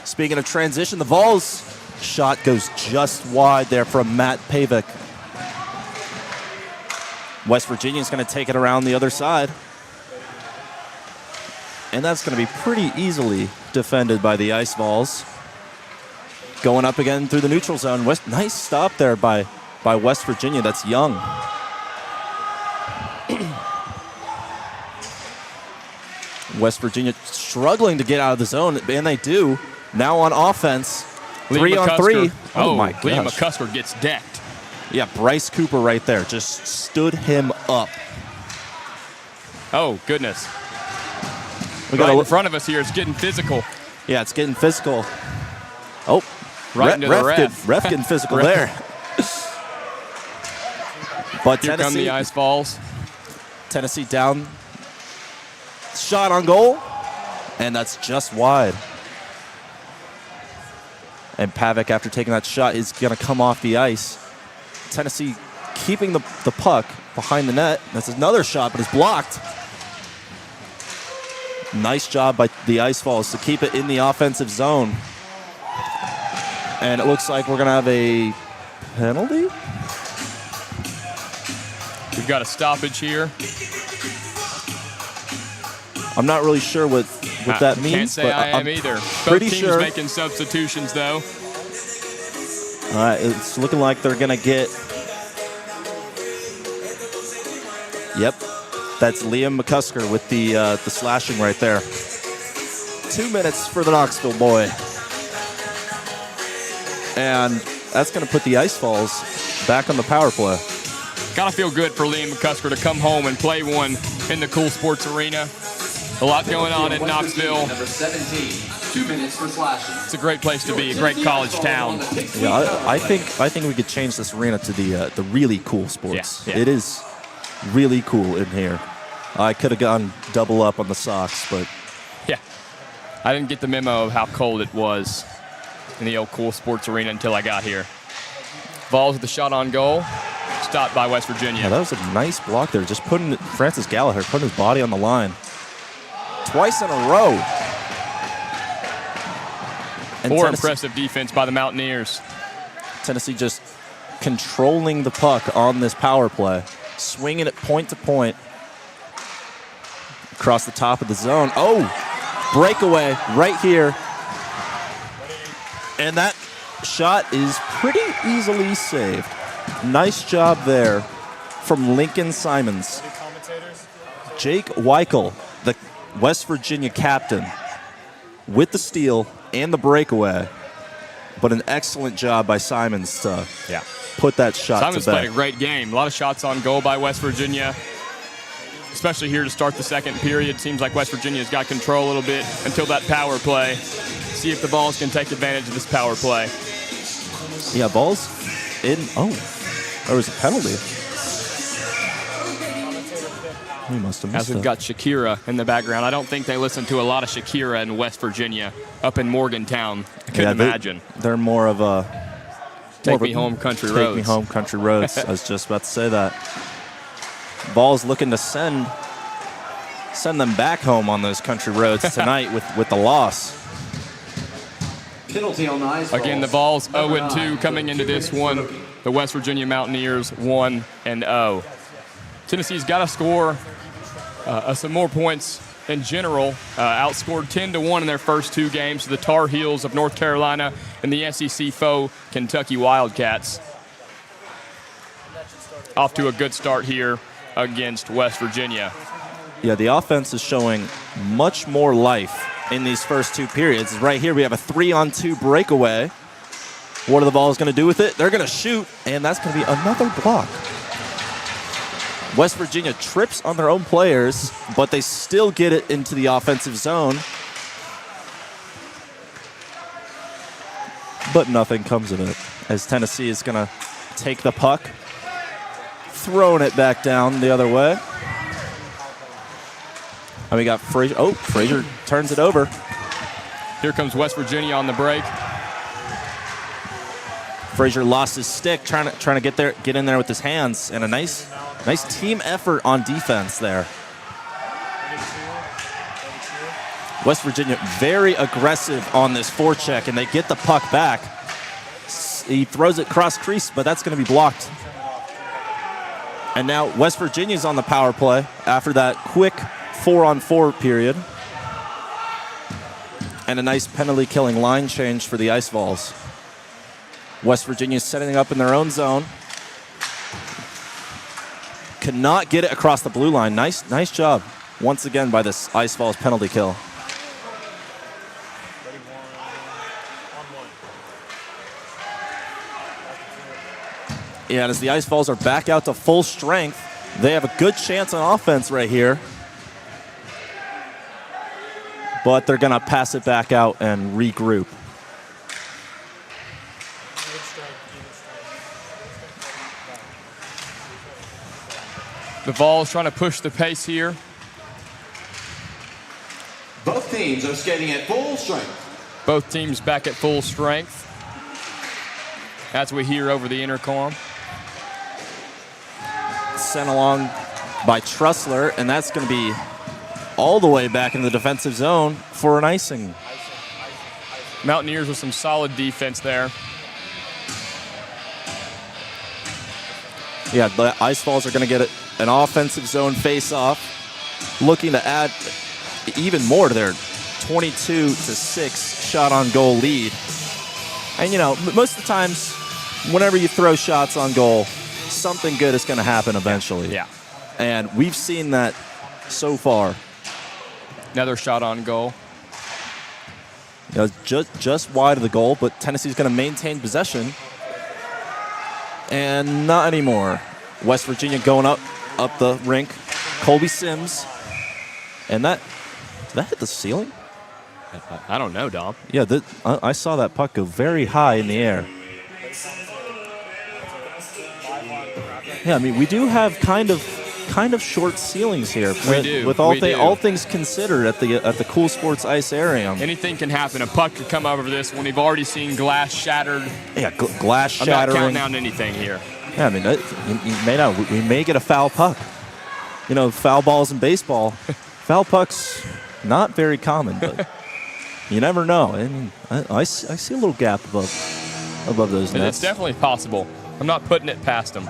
Speaking of transition, the Vols shot goes just wide there from Matt Pavic. West Virginia's going to take it around the other side. And that's going to be pretty easily defended by the Ice Vols. Going up again through the neutral zone. Nice stop there by West Virginia. That's young. West Virginia struggling to get out of the zone, and they do. Now on offense, 3-on-3. Oh my gosh. Liam McCusker gets decked. Yeah, Bryce Cooper right there just stood him up. Oh, goodness. We right got in front of us here. It's getting physical. Yeah, it's getting physical. Oh, right into the ref. Ref getting physical there. But here come the Ice Vols. Tennessee down. Shot on goal. And that's just wide. And Pavic, after taking that shot, is going to come off the ice. Tennessee keeping the puck behind the net. That's another shot, but it's blocked. Nice job by the Ice Vols to keep it in the offensive zone. And it looks like we're going to have a penalty. We've got a stoppage here. I'm not really sure what that means. Can't say but I am I'm either. Pretty Both teams sure. Making substitutions, though. All right, it's looking like they're going to get. Yep, that's Liam McCusker with the slashing right there. 2 minutes for the Knoxville boy. And that's going to put the Ice Vols back on the power play. Gotta feel good for Liam McCusker to come home and play one in the Cool Sports Arena. A lot going on in Knoxville. Number 17, 2 minutes for slashing. It's a great place to be, a great college town. Yeah, I think we could change this arena to the really Cool Sports. Yeah. It is really cool in here. I could have gone double up on the socks, but Yeah. I didn't get the memo of how cold it was in the old Cool Sports Arena until I got here. Vols with the shot on goal. Stopped by West Virginia. yeah, that was a nice block there. Just putting Francis Gallagher putting his body on the line. Twice in a row. And More Tennessee, impressive defense by the Mountaineers. Tennessee just controlling the puck on this power play. Swinging it point to point. Across the top of the zone. Oh, breakaway right here. And that shot is pretty easily saved. Nice job there from Lincoln Simons. Jake Weichel, the West Virginia captain, with the steal and the breakaway. But an excellent job by Simons to put that shot Simons to bed. played a great game. A lot of shots on goal by West Virginia, especially here to start the second period. Seems like West Virginia's got control a little bit until that power play. See if the Vols can take advantage of this power play. Yeah, Vols in. Oh, there was a penalty. We must have missed As we've got Shakira in the background. I don't think they listen to a lot of Shakira in West Virginia, up in Morgantown. I couldn't imagine. They're more of a Take me home country roads. Take me home country roads. I was just about to say that. Vols looking to send them back home on those country roads tonight with the loss. Penalty on the ice. Again, the Vols 0-2 coming into this one. The West Virginia Mountaineers 1-0. Tennessee's got to score some more points in general. Outscored 10-1 in their first two games to the Tar Heels of North Carolina and the SEC foe Kentucky Wildcats. Off to a good start here against West Virginia. Yeah, the offense is showing much more life in these first two periods. Right here we have a 3-on-2 breakaway. What are the Vols going to do with it? They're going to shoot, and that's going to be another block. West Virginia trips on their own players, but they still get it into the offensive zone. But nothing comes of it, as Tennessee is going to take the puck, throwing it back down the other way. And we got Frazier. Oh, Frazier turns it over. Here comes West Virginia on the break. Frazier lost his stick, trying to get in there with his hands, and a nice team effort on defense there. West Virginia very aggressive on this forecheck, and they get the puck back. He throws it cross crease, but that's going to be blocked. And now West Virginia's on the power play after that quick 4-on-4 period. And a nice penalty-killing line change for the Ice Vols. West Virginia setting up in their own zone. Cannot get it across the blue line. Nice job once again by this Ice Vols penalty kill. Yeah, and as the Ice Vols are back out to full strength, they have a good chance on offense right here. But they're going to pass it back out and regroup. The Vols trying to push the pace here. Both teams are skating at full strength. Both teams back at full strength. As we hear over the intercom. Sent along by Trussler, and that's going to be all the way back in the defensive zone for an icing. Mountaineers with some solid defense there. Yeah, the Ice Vols are going to get an offensive zone face-off, looking to add even more to their 22-6 shot on goal lead. And you know, most of the times, whenever you throw shots on goal, something good is going to happen eventually. Yeah. And we've seen that so far. Another shot on goal. You know, just wide of the goal, but Tennessee's going to maintain possession. And not anymore. West Virginia going up the rink. Colby Sims. And did that hit the ceiling? I don't know, Dom. Yeah, I saw that puck go very high in the air. Yeah, I mean, we do have kind of short ceilings here. We do. With all things considered at the Cool Sports Ice area. Anything can happen. A puck could come over this when we've already seen glass shattered. Yeah, glass I'm shattering. not counting down anything here. Yeah, I mean, we may get a foul puck. You know, foul balls in baseball, foul pucks, not very common, but you never know. I mean, I see a little gap above those nets. It's definitely possible. I'm not putting it past them.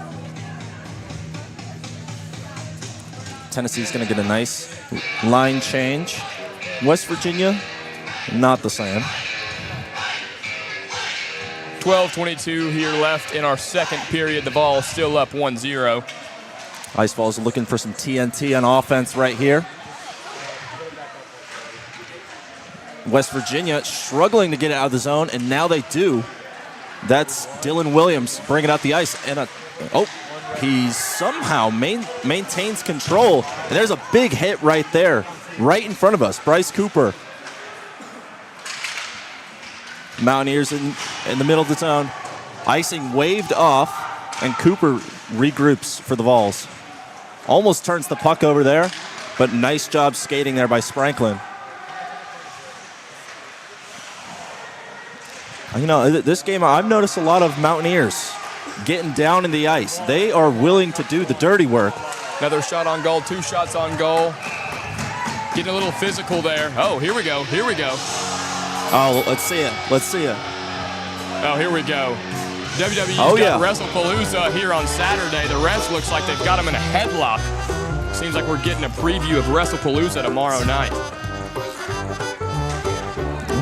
Tennessee's going to get a nice line change. West Virginia, not the same. 12:22 here left in our second period. The Vols still up 1-0. Ice Vols looking for some TNT on offense right here. West Virginia struggling to get it out of the zone, and now they do. That's Dylan Williams bringing out the ice. And he somehow maintains control. And there's a big hit right there, right in front of us. Bryce Cooper. Mountaineers in the middle of the zone. Icing waved off, and Cooper regroups for the Vols. Almost turns the puck over there, but nice job skating there by Spranklin. You know, this game, I've noticed a lot of Mountaineers getting down in the ice. They are willing to do the dirty work. Another shot on goal, 2 shots on goal. Getting a little physical there. Oh, here we go. Oh, let's see it. Oh, here we go. WWE's got WrestlePalooza here on Saturday. The rest looks like they've got them in a headlock. Seems like we're getting a preview of WrestlePalooza tomorrow night.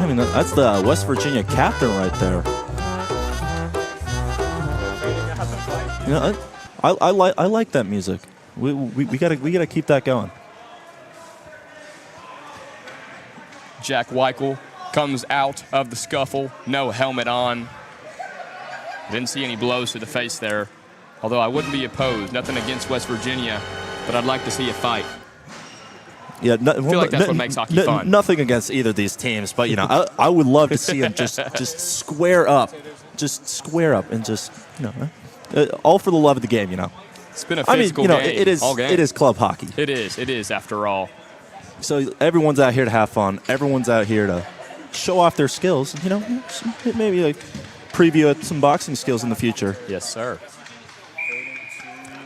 I mean, that's the West Virginia captain right there. You know, I like that music. We gotta keep that going. Jack Weichel comes out of the scuffle, no helmet on. Didn't see any blows to the face there, although I wouldn't be opposed. Nothing against West Virginia, but I'd like to see a fight. Yeah, I feel like that's what makes hockey fun. Nothing against either of these teams, but you know, I would love to see them just square up, and just all for the love of the game. You know, it's been a physical game. It is club hockey. It is after all. So everyone's out here to have fun. Everyone's out here to show off their skills. You know, maybe like preview some boxing skills in the future. Yes, sir.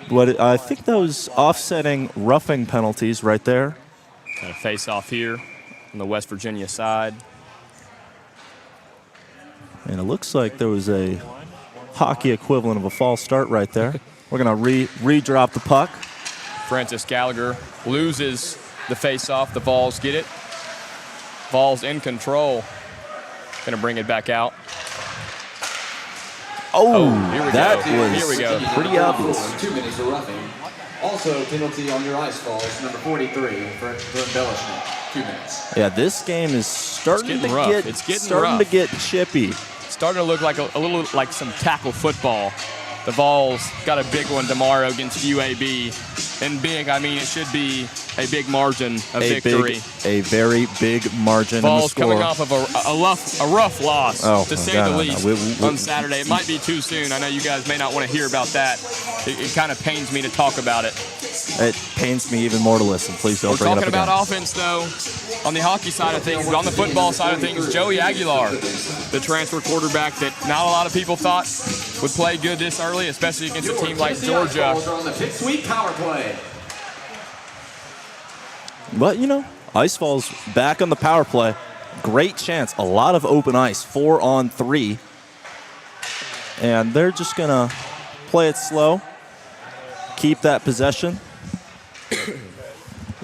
But I think those offsetting roughing penalties right there. Got a face off here on the West Virginia side. And it looks like there was a hockey equivalent of a false start right there. We're going to re-drop the puck. Francis Gallagher loses the face off. The Vols get it. Vols in control. Going to bring it back out. Oh, here we go. Pretty obvious. 2 minutes of roughing. Also, penalty on your ice falls, number 43 for embellishment. 2 minutes. Yeah, this game is starting to get chippy. Starting to look like a little like some tackle football. The Vols got a big one tomorrow against UAB. And big, I mean, it should be a big margin of victory. A very big margin. Vols in the score. coming off of a rough loss, to say the least, on Saturday. It might be too soon. I know you guys may not want to hear about that. It kind of pains me to talk about it. It pains me even more to listen. Please don't bring it up again. We're talking about offense, though. On the hockey side of things, on the football side of things, Joey Aguilar, the transfer quarterback that not a lot of people thought would play good this early, especially against a team like Georgia. On the Pit-Sweet power play. But, you know, Ice Falls back on the power play. Great chance. A lot of open ice. 4-on-3. And they're just going to play it slow. Keep that possession.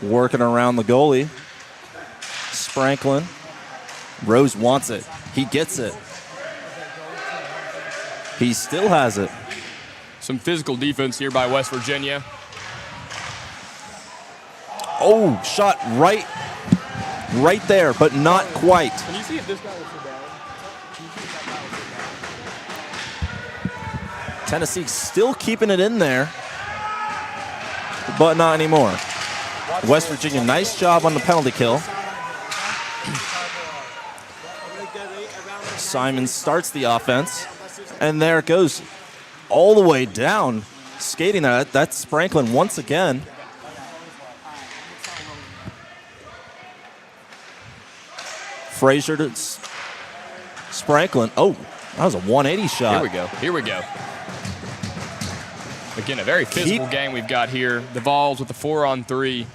Working around the goalie. Spranklin. Rose wants it. He gets it. He still has it. Some physical defense here by West Virginia. Oh, shot right there, but not quite. Can you see if this guy was down? Tennessee still keeping it in there, but not anymore. West Virginia, nice job on the penalty kill. Simon starts the offense, and there it goes all the way down. Skating there, that's Spranklin once again. Frazier to Spranklin. Oh, that was a 180 shot. Here we go. Again, a very physical game we've got here. The Vols with the 4-on-3.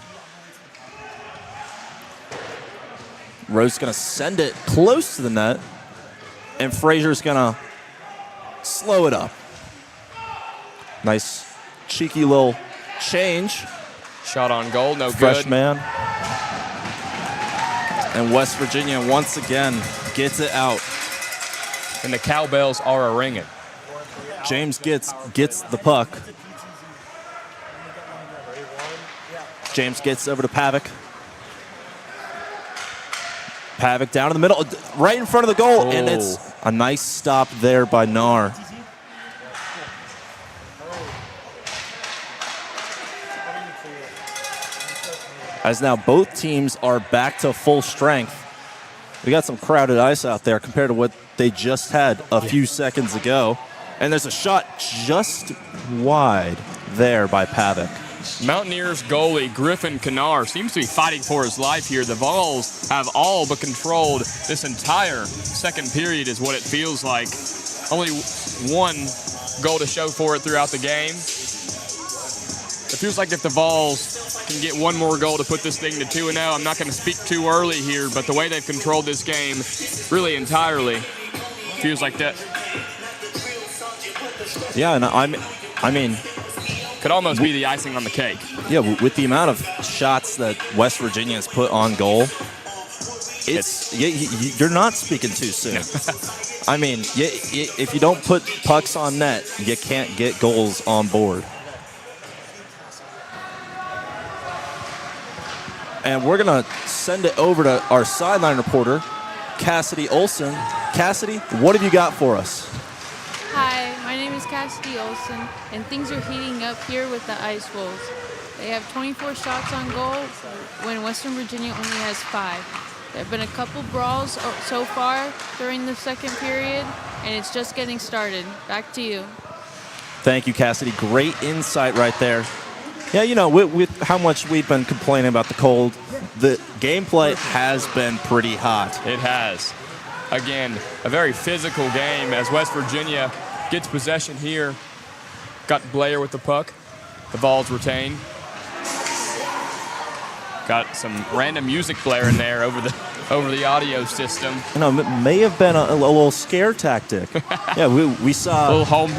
Rose going to send it close to the net, and Frazier's going to slow it up. Nice, cheeky little change. Shot on goal, no Fresh good. Man. And West Virginia once again gets it out. and the cowbells are a-ringing. James gets the puck. James gets over to Pavic. Pavic down in the middle, right in front of the goal, and it's a nice stop there by Nar. As now both teams are back to full strength. We got some crowded ice out there compared to what they just had a few seconds ago. And there's a shot just wide there by Pavic. Mountaineers goalie Griffin Kennard seems to be fighting for his life here. The Vols have all but controlled this entire second period is what it feels like. Only one goal to show for it throughout the game. It feels like if the Vols can get one more goal to put this thing to 2-0, I'm not going to speak too early here, but the way they've controlled this game really entirely feels like that. Yeah, and I mean, could almost be the icing on the cake. Yeah, with the amount of shots that West Virginia has put on goal, you're not speaking too soon. I mean, if you don't put pucks on net, you can't get goals on board. And we're going to send it over to our sideline reporter, Cassidy Olson. Cassidy, what have you got for us? Hi, my name is Cassidy Olson, and things are heating up here with the Ice Wolves. They have 24 shots on goal when Western Virginia only has 5. There have been a couple brawls so far during the second period, and it's just getting started. Back to you. Thank you, Cassidy. Great insight right there. Yeah, you know, with how much we've been complaining about the cold, the gameplay has been pretty hot. It has. Again, a very physical game as West Virginia gets possession here. Got Blair with the puck. The Vols retain. Got some random music blaring there over the audio system. You know, it may have been a little scare tactic. Yeah, we saw a little home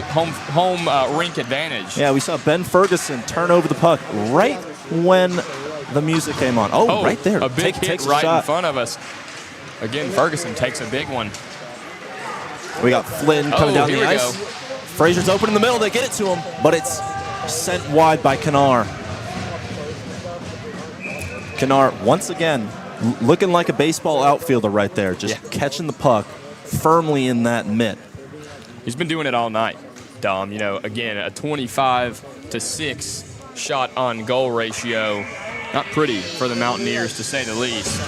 rink advantage. Yeah, we saw Ben Ferguson turn over the puck right when the music came on. Oh, right there. A big hit right in front of us. Again, Ferguson takes a big one. We got Flynn coming down the ice. Frazier's open in the middle. They get it to him, but it's sent wide by Kennard. Kennard, once again, looking like a baseball outfielder right there, just catching the puck firmly in that mitt. He's been doing it all night, Dom. You know, again, a 25-6 shot on goal ratio. Not pretty for the Mountaineers, to say the least.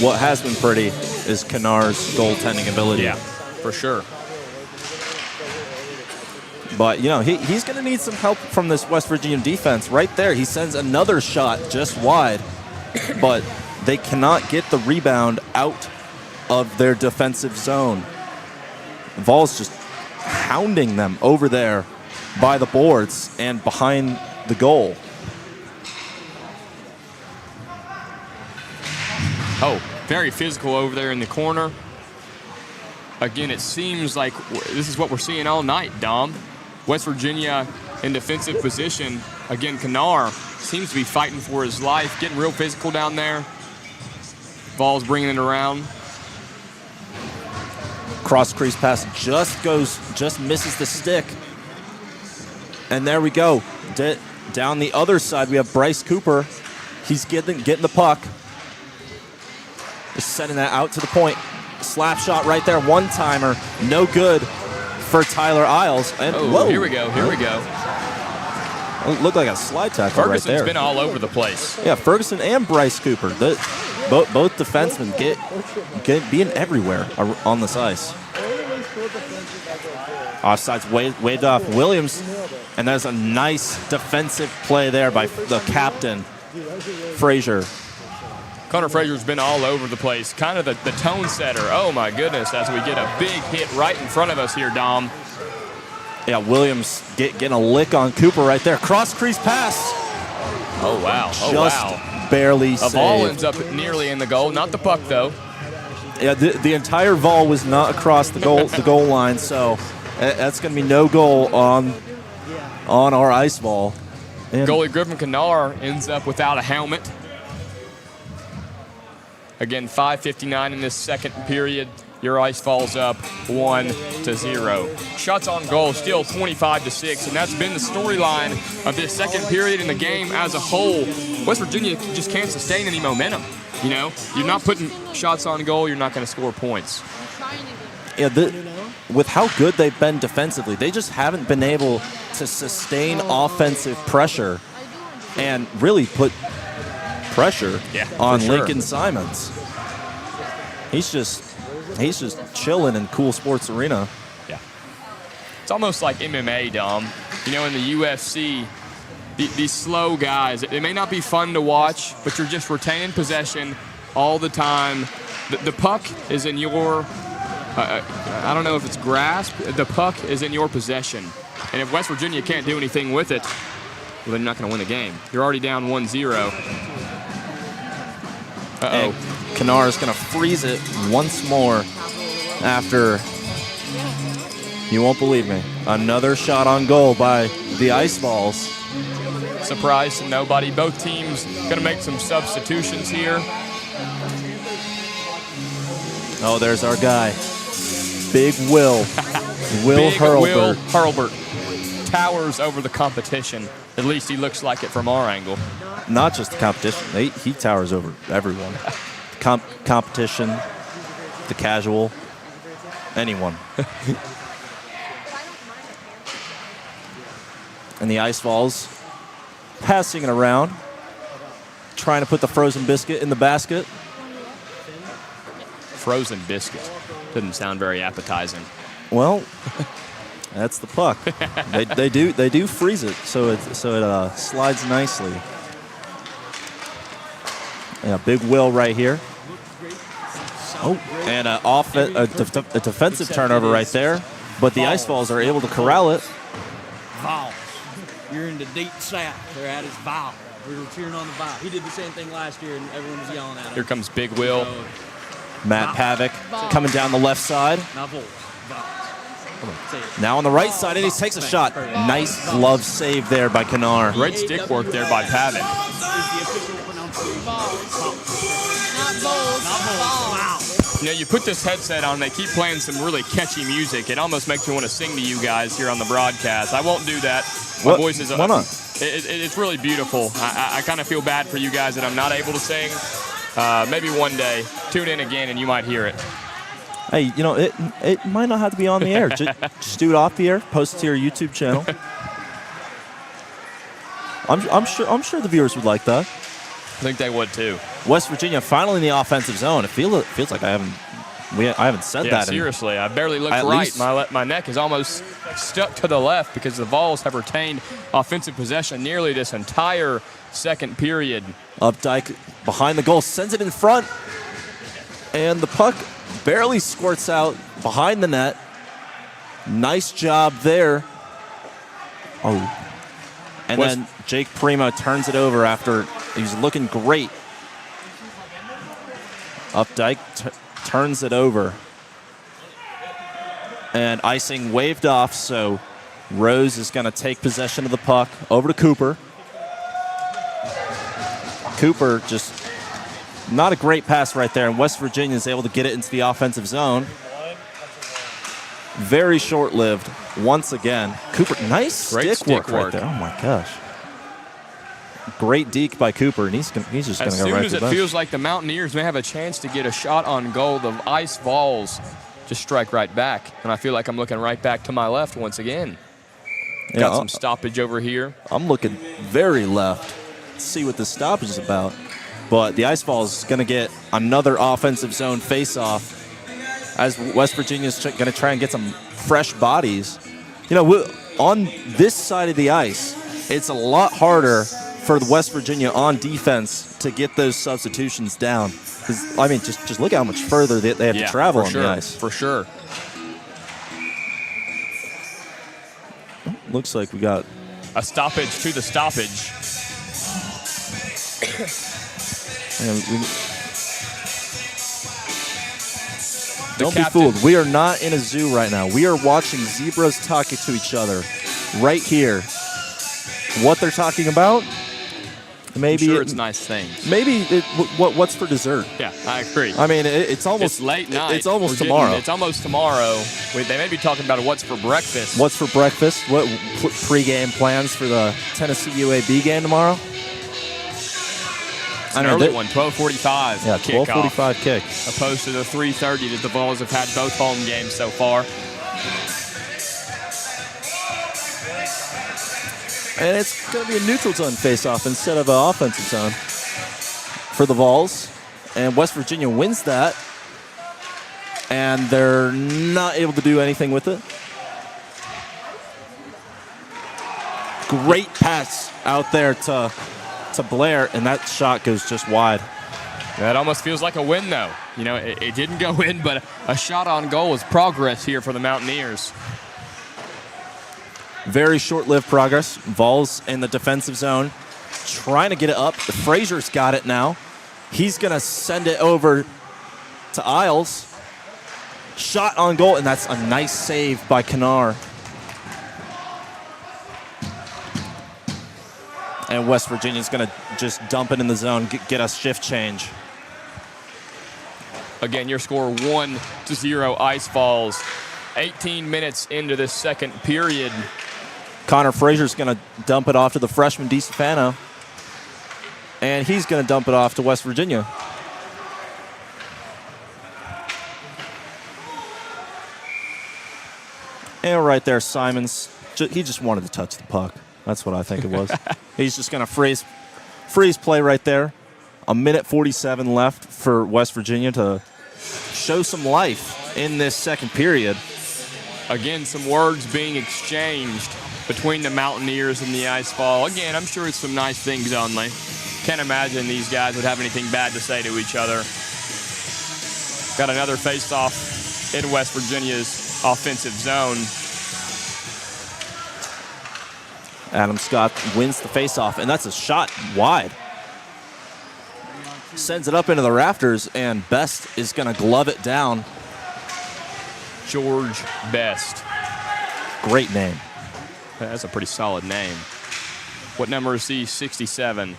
What has been pretty is Kennard's goaltending ability. Yeah, for sure. But, you know, he's going to need some help from this West Virginia defense right there. He sends another shot just wide, but they cannot get the rebound out of their defensive zone. The Vols just hounding them over there by the boards and behind the goal. Oh, very physical over there in the corner. Again, it seems like this is what we're seeing all night, Dom. West Virginia in defensive position. Again, Kennard seems to be fighting for his life, getting real physical down there. Vols bringing it around. Cross crease pass just misses the stick. And there we go. Down the other side, we have Bryce Cooper. He's getting the puck. Just sending that out to the point. Slap shot right there, one-timer, no good for Tyler Isles. And whoa. Here we go. Looked like a slide tackle right there. Ferguson's been all over the place. Yeah, Ferguson and Bryce Cooper. Both defensemen being everywhere on this ice. Offside's waved off Williams, and there's a nice defensive play there by the captain, Frazier. Connor Frazier's been all over the place, kind of the tone setter. Oh, my goodness, as we get a big hit right in front of us here, Dom. Yeah, Williams getting a lick on Cooper right there. Cross-crease pass. Oh, wow. Just barely saved. A ball ends up nearly in the goal. Not the puck, though. Yeah, the entire ball was not across the goal line, so that's going to be no goal on our ice ball. And goalie Griffin Kennard ends up without a helmet. Again, 5:59 in this second period. your ice falls up 1-0. Shots on goal still 25-6, and that's been the storyline of this second period in the game as a whole. West Virginia just can't sustain any momentum. You know, you're not putting shots on goal, you're not going to score points. Yeah, with how good they've been defensively, they just haven't been able to sustain offensive pressure and really put pressure on Lincoln Simons. He's just chilling in Cool Sports Arena. Yeah. It's almost like MMA, Dom. You know, in the UFC, these slow guys, it may not be fun to watch, but you're just retaining possession all the time. The puck is in your, I don't know if it's grasp, the puck is in your possession. And if West Virginia can't do anything with it, well, then you're not going to win the game. You're already down 1-0. Uh-oh. Kanar is going to freeze it once more after, you won't believe me, another shot on goal by the Ice Balls. Surprise to nobody. Both teams going to make some substitutions here. Oh, there's our guy. Big Will. Will Hurlbert towers over the competition. At least he looks like it from our angle. Not just the competition. He towers over everyone. Competition, the casual, anyone. And the Ice Balls passing it around, trying to put the frozen biscuit in the basket. Frozen biscuit. Doesn't sound very appetizing. Well, that's the puck. they do freeze it, so it slides nicely. Yeah, big Will right here. Oh, and a defensive turnover right there, but the Ice Balls are able to corral it. Vols. You're in the deep south. They're at his Vols. We were cheering on the Vols. He did the same thing last year, and everyone was yelling at him. Here comes Big Will. Matt Pavick coming down the left side. Now on the right side, and he takes a shot. Nice glove save there by Kanar. Great stick work there by Pavick. You know, you put this headset on, they keep playing some really catchy music. It almost makes me want to sing to you guys here on the broadcast. I won't do that. My voice is... Why not? It's really beautiful. I kind of feel bad for you guys that I'm not able to sing. Maybe one day, tune in again and you might hear it. Hey, you know, it might not have to be on the air. Just do it off the air, post it to your YouTube channel. I'm sure the viewers would like that. I think they would too. West Virginia finally in the offensive zone. It feels like I haven't said that. Seriously, I barely looked right. My neck is almost stuck to the left because the Vols have retained offensive possession nearly this entire second period. Updike behind the goal, sends it in front, and the puck barely squirts out behind the net. Nice job there. Oh. And then Jake Primo turns it over after he's looking great. Updike turns it over. And icing waved off, so Rose is going to take possession of the puck over to Cooper. Cooper just not a great pass right there, and West Virginia is able to get it into the offensive zone. Very short-lived once again. Cooper, nice stick work right there. Oh my gosh. Great deke by Cooper, and he's just going to go right to the bench. As soon as it feels like the Mountaineers may have a chance to get a shot on goal, the Ice Vols just strike right back. And I feel like I'm looking right back to my left once again. Yeah, got some stoppage over here. I'm looking very left. Let's see what the stoppage is about. But the Ice Balls is going to get another offensive zone face-off as West Virginia's going to try and get some fresh bodies. You know, on this side of the ice, it's a lot harder for the West Virginia on defense to get those substitutions down. I mean, just look how much further they have to travel on the ice. For sure. Looks like we got a stoppage to the stoppage. Don't be fooled. We are not in a zoo right now. We are watching zebras talking to each other right here. What they're talking about, Maybe I'm sure it's nice things. Maybe what's for dessert? Yeah, I agree. I mean, it's almost late night. It's almost tomorrow. It's almost tomorrow. They may be talking about what's for breakfast. What's for breakfast? What pregame plans for the Tennessee UAB game tomorrow? It's an early one, 12:45. Yeah, 12:45 kick. Opposed to the 3:30 that the Vols have had both home games so far. And it's going to be a neutral zone face-off instead of an offensive zone for the Vols. And West Virginia wins that. And they're not able to do anything with it. Great pass out there to Blair, and that shot goes just wide. That almost feels like a win, though. You know, it didn't go in, but a shot on goal is progress here for the Mountaineers. Very short-lived progress. Vols in the defensive zone, trying to get it up. Frazier's got it now. He's going to send it over to Isles. Shot on goal, and that's a nice save by Kanar. And West Virginia's going to just dump it in the zone, get us shift change. Again, your score 1-0 Ice Falls. 18 minutes into this second period. Connor Frazier's going to dump it off to the freshman DiStefano. And he's going to dump it off to West Virginia. And right there, Simons, he just wanted to touch the puck. That's what I think it was. He's just going to freeze play right there. 1:47 left for West Virginia to show some life in this second period. Again, some words being exchanged between the Mountaineers and the Ice Fall. Again, I'm sure it's some nice things only. Can't imagine these guys would have anything bad to say to each other. Got another face-off in West Virginia's offensive zone. Adam Scott wins the face-off, and that's a shot wide. Sends it up into the rafters, and Best is going to glove it down. George Best. Great name. That's a pretty solid name. What number is he? 67.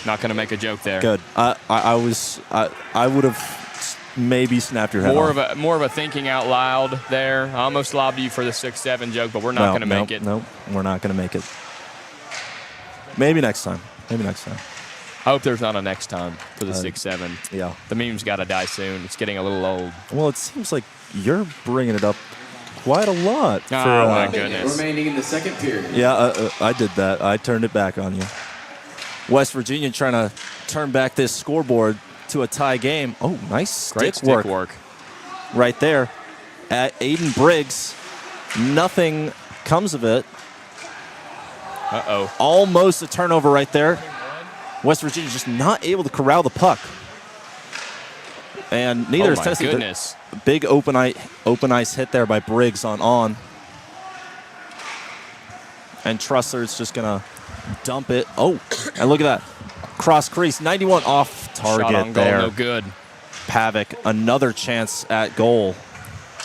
Not going to make a joke there. Good. I would have maybe snapped your head off. More of a thinking out loud there. I almost lobbed you for the 6-7 joke, but we're not going to make it. No, we're not going to make it. Maybe next time. I hope there's not a next time for the 6-7. Yeah. The meme's got to die soon. It's getting a little old. Well, it seems like you're bringing it up quite a lot. Oh, my goodness. Remaining in the second period. Yeah, I did that. I turned it back on you. West Virginia trying to turn back this scoreboard to a tie game. Oh, nice Great stick work right there at Aiden Briggs. Nothing comes of it. Uh-oh. Almost a turnover right there. West Virginia just not able to corral the puck. And neither is Tennessee. Oh, my goodness. Big open ice hit there by Briggs on. And Trussler's just going to dump it. Oh, and look at that. Cross crease, 91 off target. Shot on goal, there. no good. Pavic, another chance at goal.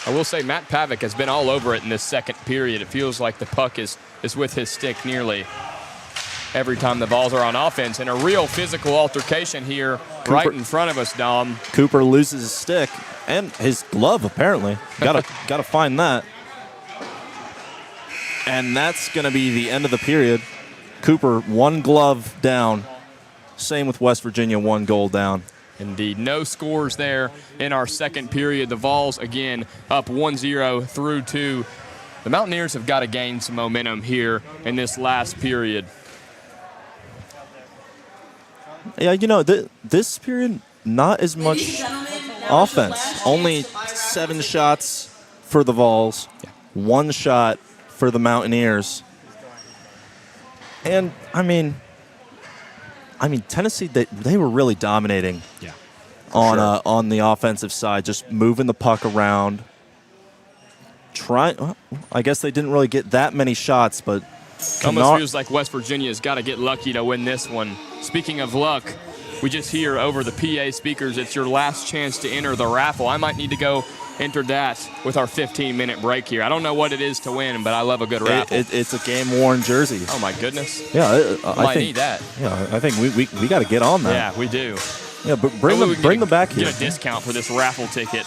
I will say Matt Pavic has been all over it in this second period. It feels like the puck is with his stick nearly every time the Vols are on offense. And a real physical altercation here right in front of us, Dom. Cooper loses his stick and his glove, apparently. Gotta find that. And that's going to be the end of the period. Cooper, one glove down. Same with West Virginia, one goal down. Indeed. No scores there in our second period. The Vols, again, up 1-0 through 2. The Mountaineers have got to gain some momentum here in this last period. Yeah, you know, this period, not as much offense. Only 7 shots for the Vols, 1 shot for the Mountaineers. And, I mean, Tennessee, they were really dominating on the offensive side, just moving the puck around. I guess they didn't really get that many shots, but almost feels like West Virginia's got to get lucky to win this one. Speaking of luck, we just hear over the PA speakers, it's your last chance to enter the raffle. I might need to go entered that with our 15-minute break here. I don't know what it is to win, but I love a good raffle. It's a game-worn jersey. Oh, my goodness. Yeah, I think need that. Yeah, I think we got to get on that. Yeah, we do. Yeah, but bring them back here. Get a discount for this raffle ticket.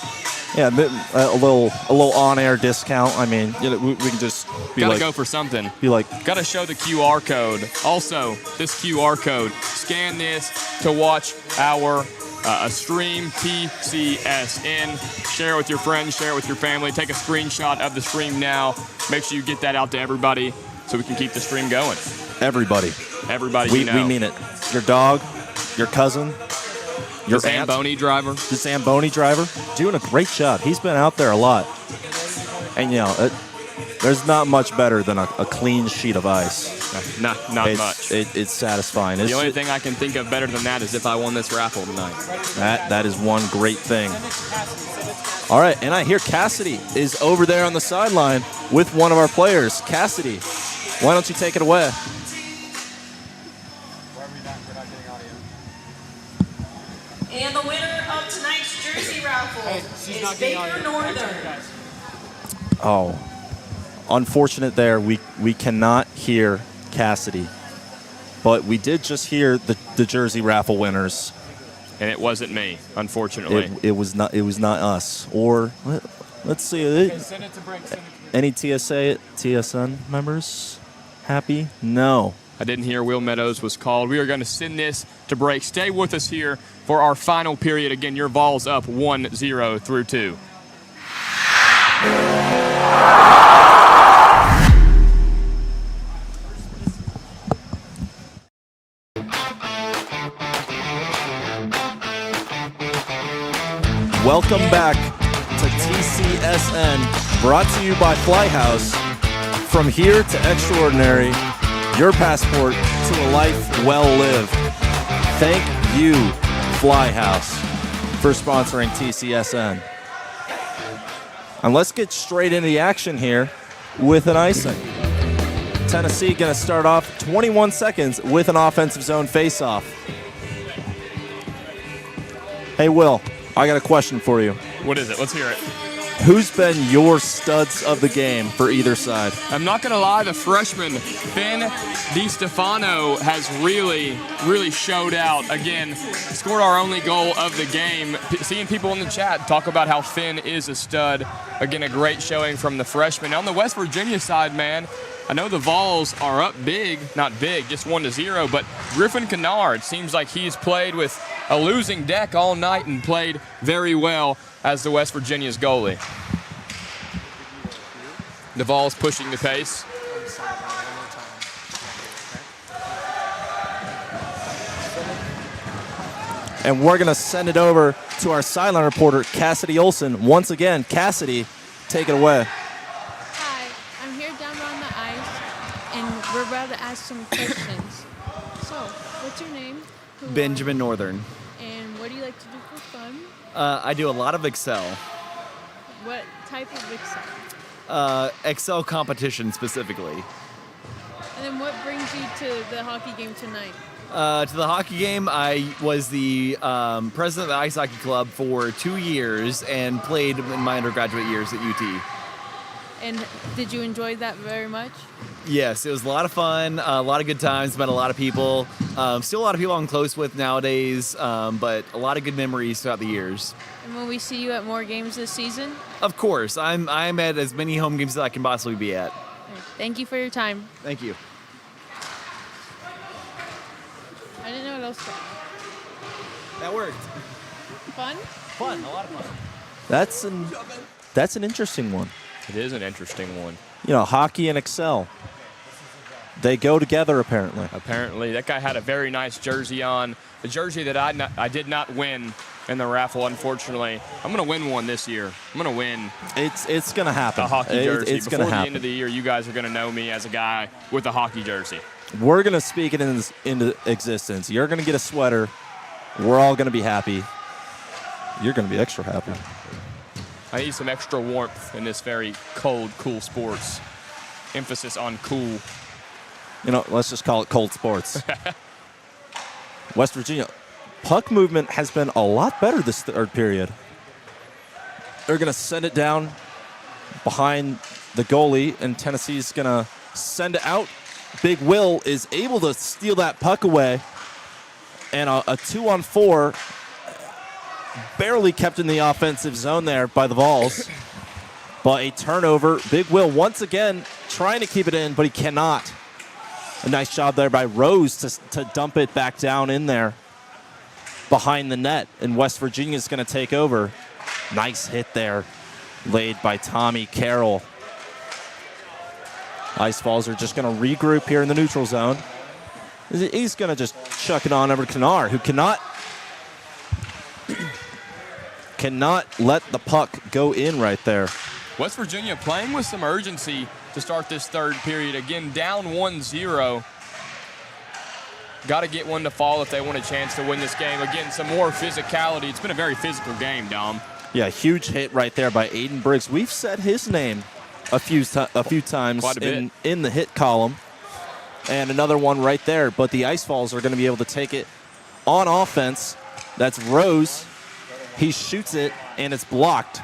Yeah, a little on-air discount. I mean, we can just be Gotta like, go for something. Be like, gotta show the QR code. Also, this QR code. Scan this to watch our stream TCSN. Share it with your friends. Share it with your family. Take a screenshot of the stream now. Make sure you get that out to everybody so we can keep the stream going. Everybody. We mean it. Your dog, your cousin. Your Zamboni driver. The Zamboni driver. Doing a great job. He's been out there a lot. And, there's not much better than a clean sheet of ice. Not much. It's satisfying. The only thing I can think of better than that is if I won this raffle tonight. That is one great thing. All right, and I hear Cassidy is over there on the sideline with one of our players. Cassidy, why don't you take it away? And the winner of tonight's jersey raffle is Baker Northern. Oh, unfortunate there. We cannot hear Cassidy, but we did just hear the jersey raffle winners. And it wasn't me, unfortunately. It was not us. Or let's see. Any TSN members happy? No. I didn't hear Will Meadows was called. We are going to send this to break. Stay with us here for our final period. Again, your Vols up 1-0 through 2. Welcome back to TCSN, brought to you by Flyhouse. From here to extraordinary, your passport to a life well lived. Thank you, Flyhouse, for sponsoring TCSN. And let's get straight into the action here with an icing. Tennessee going to start off 21 seconds with an offensive zone faceoff. Hey, Will, I got a question for you. What is it? Let's hear it. Who's been your studs of the game for either side? I'm not going to lie, the freshman, Finn DiStefano, has really showed out. Again, scored our only goal of the game. Seeing people in the chat talk about how Finn is a stud. Again, a great showing from the freshman. On the West Virginia side, man, I know the Vols are up big, not big, just 1-0, but Griffin Kennard seems like he's played with a losing deck all night and played very well as the West Virginia's goalie. The Vols pushing the pace. And we're going to send it over to our sideline reporter, Cassidy Olson. Once again, Cassidy, take it away. Hi, I'm here down on the ice, and we're about to ask some questions. So, what's your name? Benjamin Northern. And what do you like to do for fun? I do a lot of Excel. What type of Excel? Excel competition specifically. And then what brings you to the hockey game tonight? To the hockey game, I was the president of the ice hockey club for 2 years and played in my undergraduate years at UT. And did you enjoy that very much? Yes, it was a lot of fun, a lot of good times, met a lot of people. Still a lot of people I'm close with nowadays, but a lot of good memories throughout the years. And will we see you at more games this season? Of course, I'm at as many home games as I can possibly be at. Thank you for your time. Thank you. I didn't know what else to. That worked. Fun? Fun, a lot of fun. That's an interesting one. It is an interesting one. You know, hockey and Excel, they go together apparently. Apparently, that guy had a very nice jersey on. The jersey that I did not win in the raffle, unfortunately. I'm going to win one this year. I'm going to win. It's going to happen. A hockey jersey. It's going to happen. Before the end of the year, you guys are going to know me as a guy with a hockey jersey. We're going to speak it into existence. You're going to get a sweater. We're all going to be happy. You're going to be extra happy. I need some extra warmth in this very cold, cool sports. Emphasis on cool. You know, let's just call it cold sports. West Virginia, puck movement has been a lot better this third period. They're going to send it down behind the goalie, and Tennessee's going to send it out. Big Will is able to steal that puck away, and a 2-on-4 barely kept in the offensive zone there by the Vols. But a turnover. Big Will once again trying to keep it in, but he cannot. A nice job there by Rose to dump it back down in there behind the net, and West Virginia's going to take over. Nice hit there laid by Tommy Carroll. Ice Falls are just going to regroup here in the neutral zone. He's going to just chuck it on over to Knar, who cannot let the puck go in right there. West Virginia playing with some urgency to start this third period. Again, down 1-0. Got to get one to fall if they want a chance to win this game. Again, some more physicality. It's been a very physical game, Dom. Yeah, huge hit right there by Aiden Briggs. We've said his name a few times in the hit column. And another one right there. But the Ice Falls are going to be able to take it on offense. That's Rose. He shoots it, and it's blocked.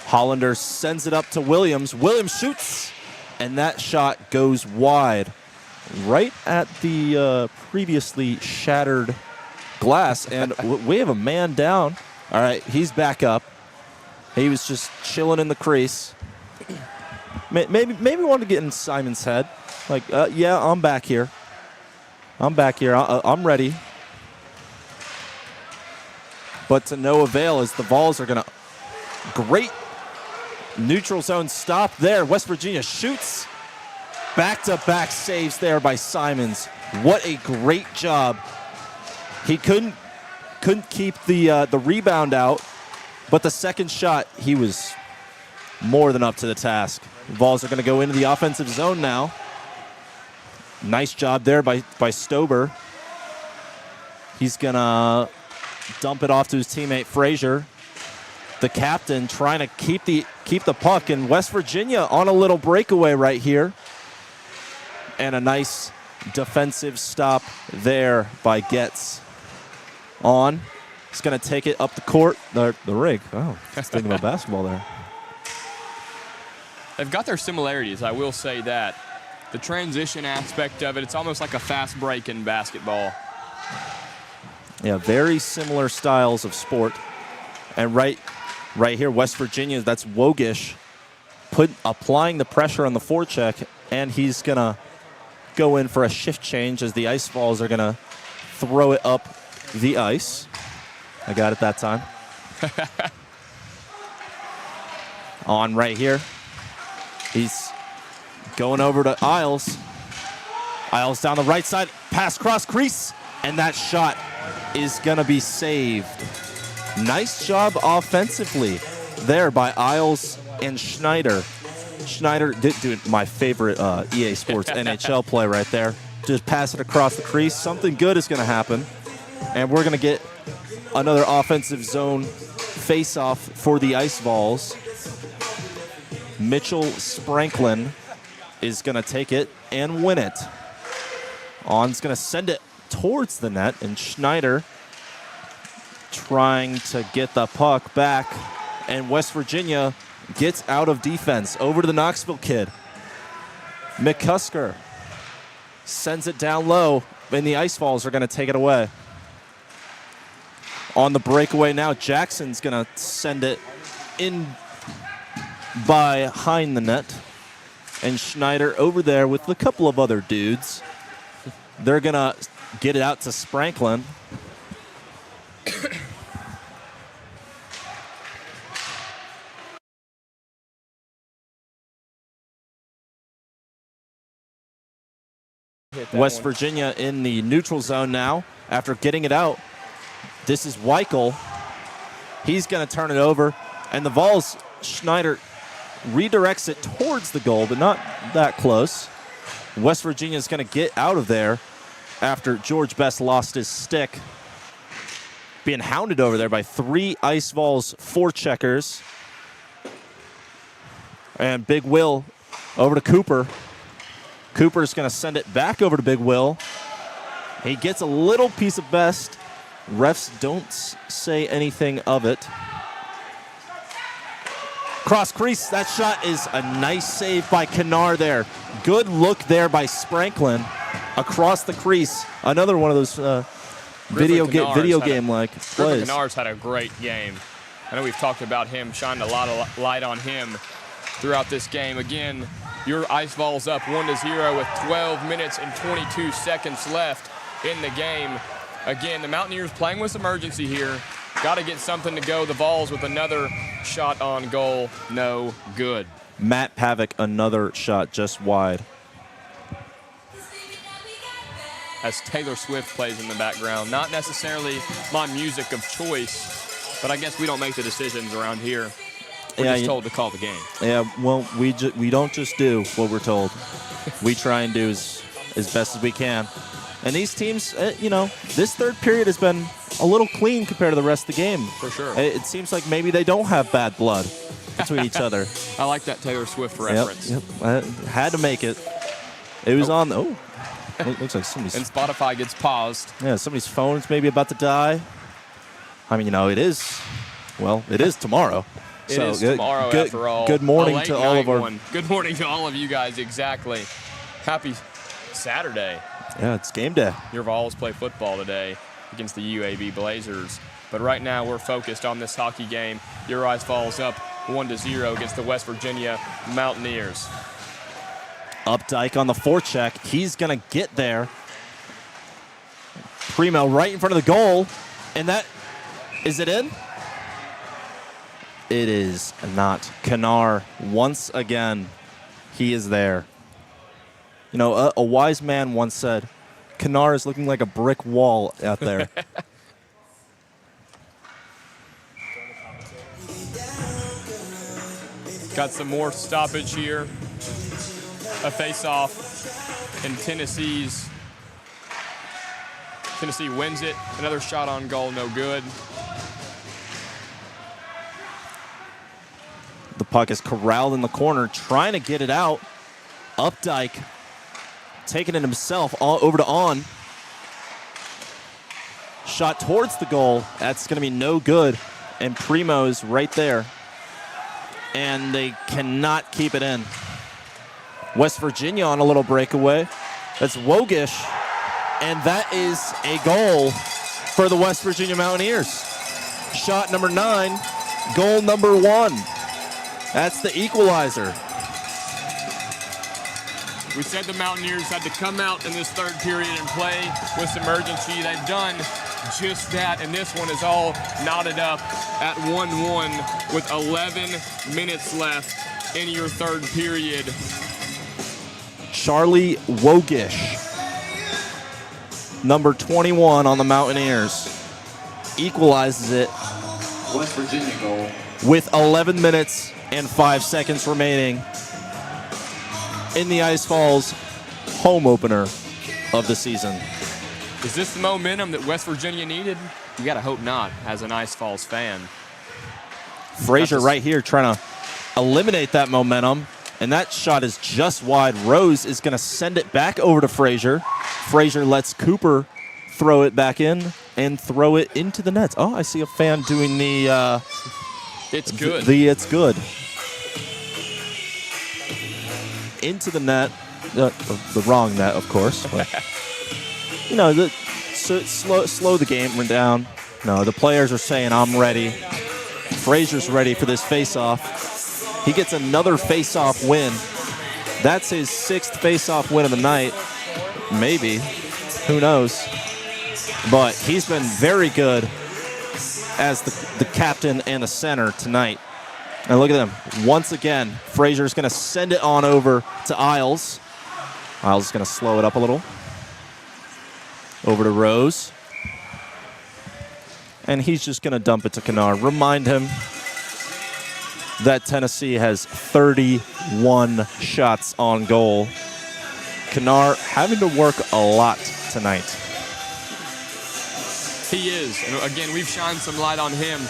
Hollander sends it up to Williams. Williams shoots, and that shot goes wide. Right at the previously shattered glass, and we have a man down. All right, he's back up. He was just chilling in the crease. Maybe wanted to get in Simon's head. Like, yeah, I'm back here. I'm ready. But to no avail, as the Vols are going to great neutral zone stop there. West Virginia shoots. Back-to-back saves there by Simons. What a great job. He couldn't keep the rebound out, but the second shot, he was more than up to the task. The Vols are going to go into the offensive zone now. Nice job there by Stober. He's going to dump it off to his teammate Frazier. The captain trying to keep the puck, and West Virginia on a little breakaway right here. And a nice defensive stop there by Getz. On. He's going to take it up the court. The rig. Oh, I was thinking about basketball there. They've got their similarities, I will say that. The transition aspect of it, it's almost like a fast break in basketball. Yeah, very similar styles of sport. And right here, West Virginia, that's Wogish applying the pressure on the forecheck, and he's going to go in for a shift change as the Ice Falls are going to throw it up the ice. I got it that time. On right here. He's going over to Isles. Isles down the right side, pass cross crease, and that shot is going to be saved. Nice job offensively there by Isles and Schneider. Schneider did do my favorite EA Sports NHL play right there. Just pass it across the crease. Something good is going to happen. And we're going to get another offensive zone face-off for the Ice Vols. Mitchell Spranklin is going to take it and win it. On's going to send it towards the net, and Schneider trying to get the puck back, and West Virginia gets out of defense over to the Knoxville kid. McCusker sends it down low, and the Ice Falls are going to take it away. On the breakaway now, Jackson's going to send it in behind the net, and Schneider over there with a couple of other dudes. They're going to get it out to Spranklin. West Virginia in the neutral zone now after getting it out. This is Weichel. He's going to turn it over, and the Vols, Schneider redirects it towards the goal, but not that close. West Virginia is going to get out of there after George Best lost his stick. Being hounded over there by three Ice Vols forecheckers. And Big Will over to Cooper. Cooper's going to send it back over to Big Will. He gets a little piece of Best, Refs don't say anything of it. Cross crease, that shot is a nice save by Kennard there. Good look there by Spranklin across the crease. Another one of those video game-like plays. Kennard's had a great game. I know we've talked about him, shined a lot of light on him throughout this game. Again, your Ice Vols up 1-0 with 12 minutes and 22 seconds left in the game. Again, the Mountaineers playing with some urgency here. Got to get something to go. The Vols with another shot on goal. No good. Matt Pavic, another shot just wide. As Taylor Swift plays in the background. Not necessarily my music of choice, but I guess we don't make the decisions around here. We're just told to call the game. Yeah, well, we don't just do what we're told. We try and do as best as we can. And these teams, this third period has been a little clean compared to the rest of the game. For sure. It seems like maybe they don't have bad blood between each other. I like that Taylor Swift reference. Yep. I had to make it. It was on. Oh, looks like somebody's. And Spotify gets paused. Yeah, somebody's phone's maybe about to die. I mean, it is. Well, it is tomorrow. It is tomorrow, after all. Good morning to all of our. One. Good morning to all of you guys. Exactly. Happy Saturday. Yeah, it's game day. Your Vols play football today against the UAB Blazers. But right now we're focused on this hockey game. Your Ice Vols up 1-0 against the West Virginia Mountaineers. Updike on the forecheck. He's going to get there. Primo right in front of the goal. And that, is it in? It is not. Kennard, once again, he is there. A wise man once said, Kennard is looking like a brick wall out there. Got some more stoppage here. A face-off in Tennessee's. Tennessee wins it. Another shot on goal, no good. The puck is corralled in the corner, trying to get it out. Updike taking it himself all over to On. Shot towards the goal. That's going to be no good. And Primo's right there. And they cannot keep it in. West Virginia on a little breakaway. That's Wogish. And that is a goal for the West Virginia Mountaineers. Shot number 9, goal number 1. That's the equalizer. We said the Mountaineers had to come out in this third period and play with some urgency. They've done just that, and this one is all knotted up at 1-1 with 11 minutes left in your third period. Charlie Wogish, number 21 on the Mountaineers, equalizes it. West Virginia goal. With 11 minutes and 5 seconds remaining in the Ice Vols home opener of the season. Is this the momentum that West Virginia needed? You gotta hope not, as an Ice Vols fan. Frazier right here trying to eliminate that momentum, and that shot is just wide. Rose is gonna send it back over to Frazier. Frazier lets Cooper throw it back in and throw it into the nets. Oh, I see a fan doing the it's good. It's good. Into the net, the wrong net, of course. But, slow the game down. No, the players are saying, I'm ready. Frazier's ready for this face-off. He gets another face-off win. That's his 6th face-off win of the night. Maybe. Who knows? But he's been very good as the captain and the center tonight. And look at them. Once again, Frazier's going to send it on over to Isles. Isles is going to slow it up a little. Over to Rose. And he's just going to dump it to Kennard. Remind him that Tennessee has 31 shots on goal. Kennard having to work a lot tonight. He is. And again, we've shined some light on him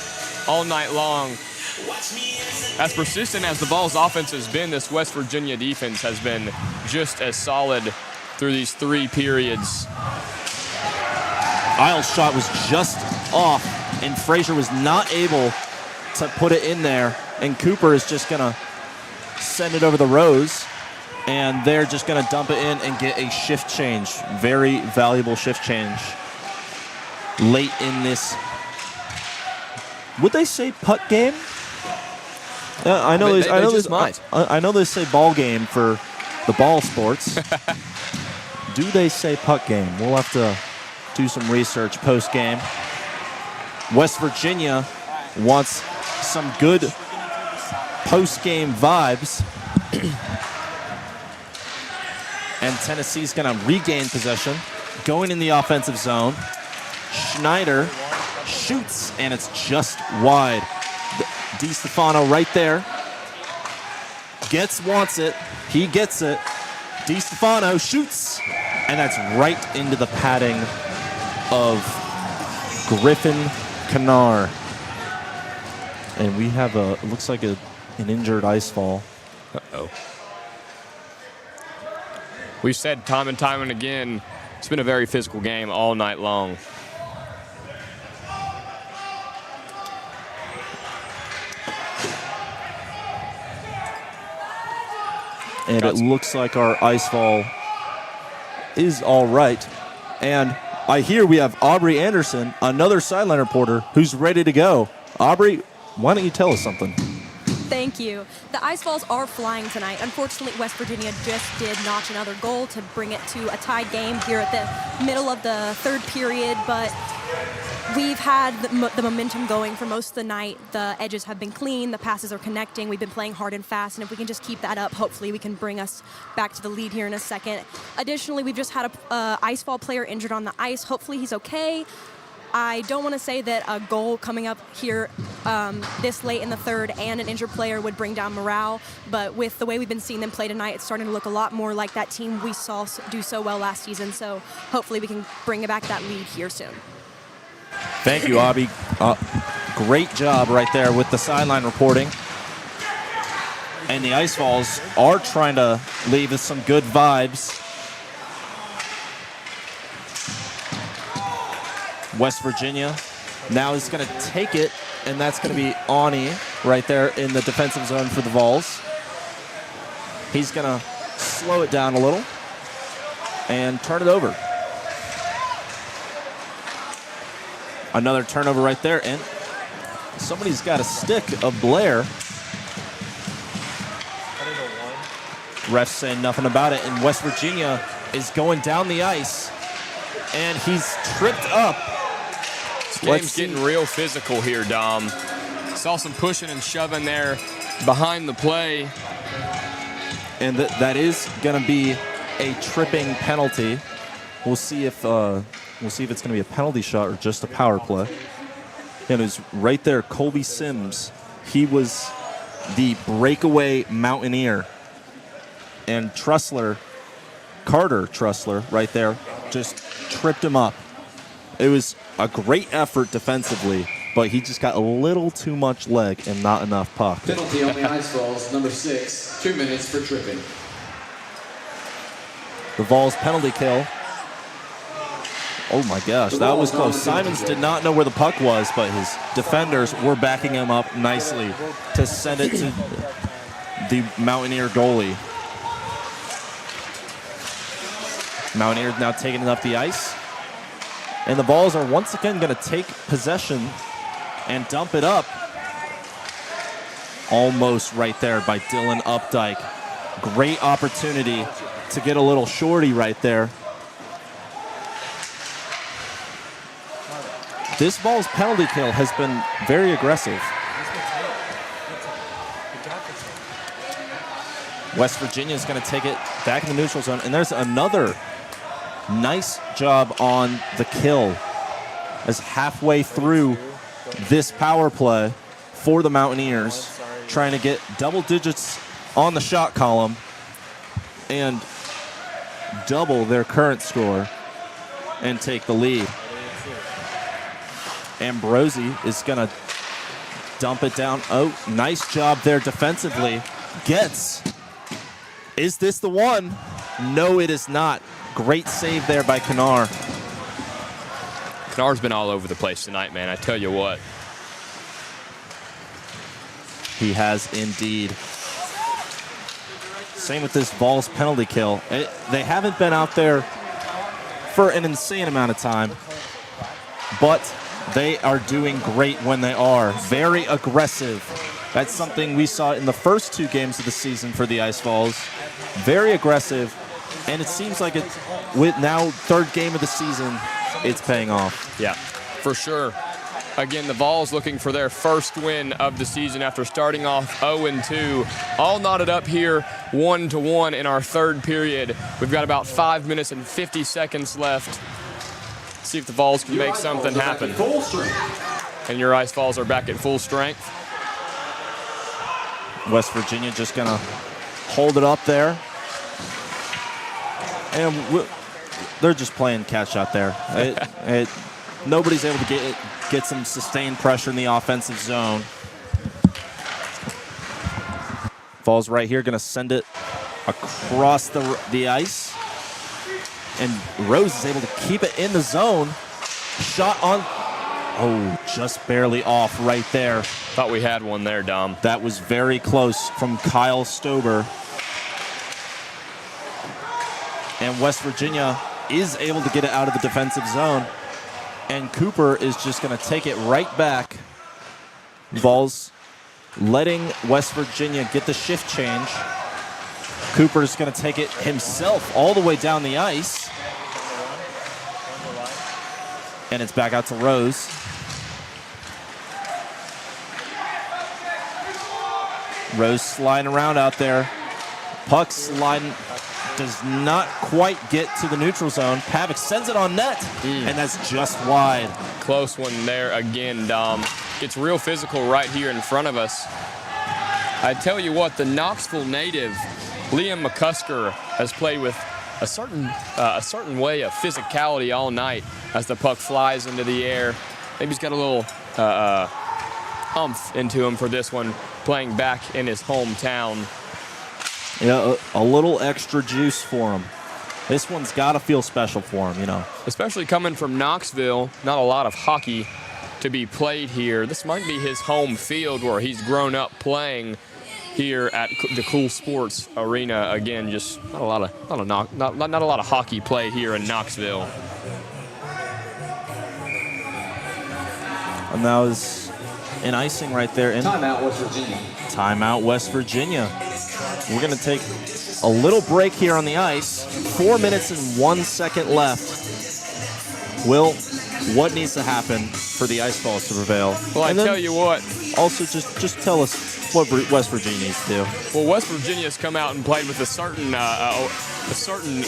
all night long. As persistent as the Vols offense has been, this West Virginia defense has been just as solid through these 3 periods. Isles' shot was just off, and Frazier was not able to put it in there. And Cooper is just going to send it over the rows, and they're just going to dump it in and get a shift change. Very valuable shift change late in this. Would they say putt game? I know they say ball game for the ball sports. Do they say putt game? We'll have to do some research post game. West Virginia wants some good post game vibes. And Tennessee's going to regain possession, going in the offensive zone. Schneider shoots, and it's just wide. DiStefano right there. Wants it. He gets it. DiStefano shoots, and that's right into the padding of Griffin Kennard. And we have it looks like an injured ice fall. Uh-oh. We've said time and time and again, it's been a very physical game all night long. And it looks like our ice fall is all right. And I hear we have Aubrey Anderson, another sideline reporter, who's ready to go. Aubrey, why don't you tell us something? Thank you. The ice falls are flying tonight. Unfortunately, West Virginia just did notch another goal to bring it to a tied game here at the middle of the third period, but we've had the momentum going for most of the night. The edges have been clean. The passes are connecting. We've been playing hard and fast, and if we can just keep that up, hopefully we can bring us back to the lead here in a second. Additionally, we've just had a ice fall player injured on the ice. Hopefully he's okay. I don't want to say that a goal coming up here this late in the third and an injured player would bring down morale, but with the way we've been seeing them play tonight, it's starting to look a lot more like that team we saw do so well last season, so hopefully we can bring back that lead here soon. Thank you, Aubrey. Great job right there with the sideline reporting. And the ice falls are trying to leave us some good vibes. West Virginia now is going to take it, and that's going to be Ani right there in the defensive zone for the Vols. He's going to slow it down a little and turn it over. Another turnover right there, and somebody's got a stick of Blair. Refs saying nothing about it, and West Virginia is going down the ice, and he's tripped up. This game's getting real physical here, Dom. Saw some pushing and shoving there behind the play. And that is going to be a tripping penalty. We'll see if it's going to be a penalty shot or just a power play. And it was right there, Kobey Sims. He was the breakaway Mountaineer. And Carter Trussler right there just tripped him up. It was a great effort defensively, but he just got a little too much leg and not enough puck. Penalty on the ice falls, number 6, 2 minutes for tripping. The Vols penalty kill. Oh my gosh, that was close. Simons did not know where the puck was, but his defenders were backing him up nicely to send it to the Mountaineer goalie. Mountaineers now taking it up the ice. And the Vols are once again going to take possession and dump it up. Almost right there by Dylan Updike. Great opportunity to get a little shorty right there. This Vols penalty kill has been very aggressive. West Virginia is going to take it back in the neutral zone. And there's another nice job on the kill as halfway through this power play for the Mountaineers, trying to get double digits on the shot column and double their current score and take the lead. Ambrosi is going to dump it down. Oh, nice job there defensively. Is this the one? No, it is not. Great save there by Kennard. Knarr's been all over the place tonight, man. I tell you what. He has indeed. Same with this Vols penalty kill. They haven't been out there for an insane amount of time, but they are doing great when they are. Very aggressive. That's something we saw in the first 2 games of the season for the Ice Vols. Very aggressive, and it seems like with now 3rd game of the season, it's paying off. Yeah, for sure. Again, the Vols looking for their first win of the season after starting off 0-2. All knotted up here 1-1 in our 3rd period. We've got about 5 minutes and 50 seconds left. See if the Vols can make something happen. And your Ice Vols are back at full strength. West Virginia just going to hold it up there. And they're just playing catch out there. Nobody's able to get some sustained pressure in the offensive zone. Vols right here, going to send it across the ice. And Rose is able to keep it in the zone. Shot on, just barely off right there. Thought we had one there, Dom. That was very close from Kyle Stober. And West Virginia is able to get it out of the defensive zone. And Cooper is just going to take it right back. Vols letting West Virginia get the shift change. Cooper's going to take it himself all the way down the ice. And it's back out to Rose. Rose sliding around out there. Puck sliding. Does not quite get to the neutral zone. Pavic sends it on net, and that's just wide. Close one there again, Dom. Gets real physical right here in front of us. I tell you what, the Knoxville native, Liam McCusker, has played with a certain way of physicality all night as the puck flies into the air. Maybe he's got a little umph into him for this one, playing back in his hometown. Yeah, a little extra juice for him. This one's got to feel special for him, you know. Especially coming from Knoxville, not a lot of hockey to be played here. This might be his home field where he's grown up playing here at the Cool Sports Arena. Again, just not a lot of hockey played here in Knoxville. And that was an icing right there. Timeout, West Virginia. Timeout, West Virginia. We're going to take a little break here on the ice. 4 minutes and 1 second left. Will, what needs to happen for the Ice Vols to prevail? Well, I tell you what. Also, just tell us what West Virginia needs to do. Well, West Virginia's come out and played with a certain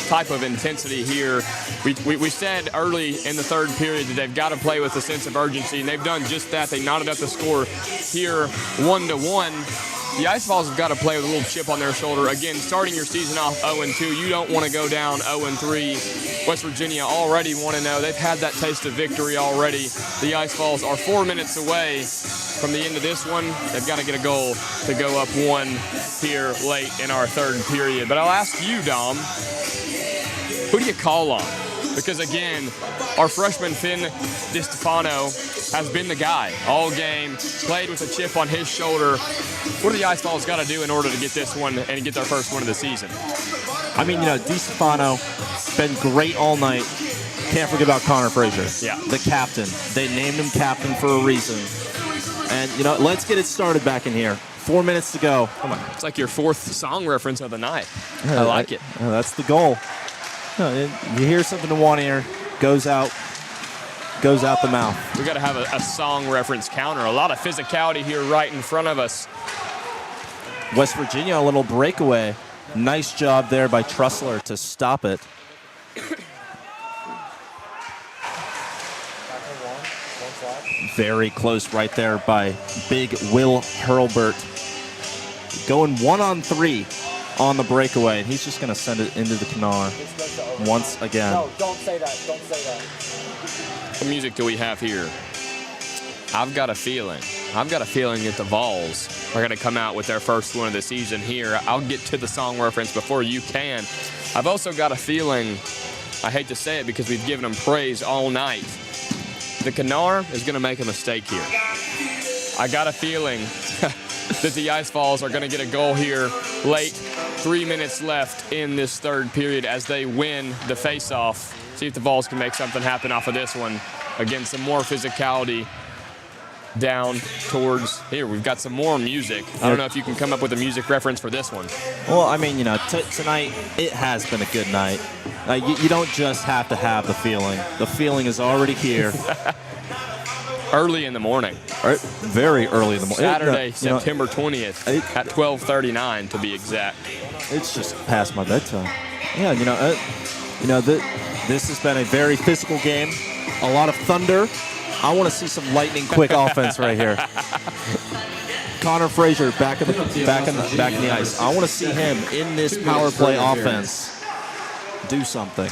type of intensity here. We said early in the 3rd period that they've got to play with a sense of urgency, and they've done just that. They knotted up the score here 1-1. The Ice Vols have got to play with a little chip on their shoulder. Again, starting your season off 0-2, you don't want to go down 0-3. West Virginia already 1-0. They've had that taste of victory already. The Ice Vols are 4 minutes away from the end of this one. They've got to get a goal to go up 1 here late in our 3rd period. But I'll ask you, Dom, who do you call on? Because, again, our freshman Finn DiStefano has been the guy all game, played with a chip on his shoulder. What do the Ice Vols got to do in order to get this one and get their first one of the season? I mean, DiStefano been great all night. Can't forget about Connor Frazier. Yeah. The captain. They named him captain for a reason. And, let's get it started back in here. 4 minutes to go. It's like your 4th song reference of the night. I like it. That's the goal. You hear something in one ear, goes out the mouth. We got to have a song reference counter. A lot of physicality here right in front of us. West Virginia, a little breakaway. Nice job there by Trussler to stop it. Very close right there by big Will Hurlburt. Going 1-on-3 on the breakaway, and he's just going to send it into the canal once again. No, don't say that. Don't say that. What music do we have here? I've got a feeling that the Vols are going to come out with their first one of the season here. I'll get to the song reference before you can. I've also got a feeling, I hate to say it because we've given them praise all night, the Canard is going to make a mistake here. I got a feeling that the Ice Falls are going to get a goal here late. 3 minutes left in this third period as they win the face-off. See if the Vols can make something happen off of this one. Again, some more physicality down towards here. We've got some more music. I don't know if you can come up with a music reference for this one. Well, I mean, tonight it has been a good night. You don't just have to have the feeling. The feeling is already here. Early in the morning. Very early in the morning. Saturday, September 20th at 12:39 to be exact. It's just past my bedtime. Yeah, this has been a very physical game. A lot of thunder. I want to see some lightning quick offense right here. Connor Frazier back in the ice. I want to see him in this power play offense do something.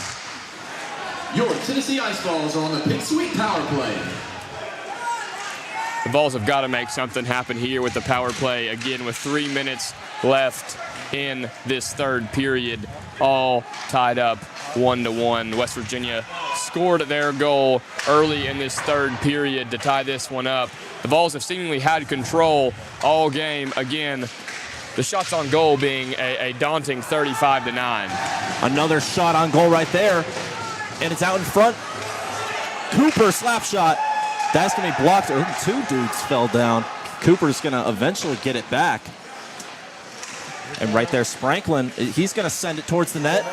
Your Tennessee Ice Balls are on the Pink Sweet power play. The Vols have got to make something happen here with the power play. Again, with 3 minutes left in this third period, all tied up 1-1. West Virginia scored their goal early in this third period to tie this one up. The Vols have seemingly had control all game. Again, the shots on goal being a daunting 35-9. Another shot on goal right there, and it's out in front. Cooper slap shot. That's going to be blocked. Two dudes fell down. Cooper's going to eventually get it back. And right there, Spranklin, he's going to send it towards the net.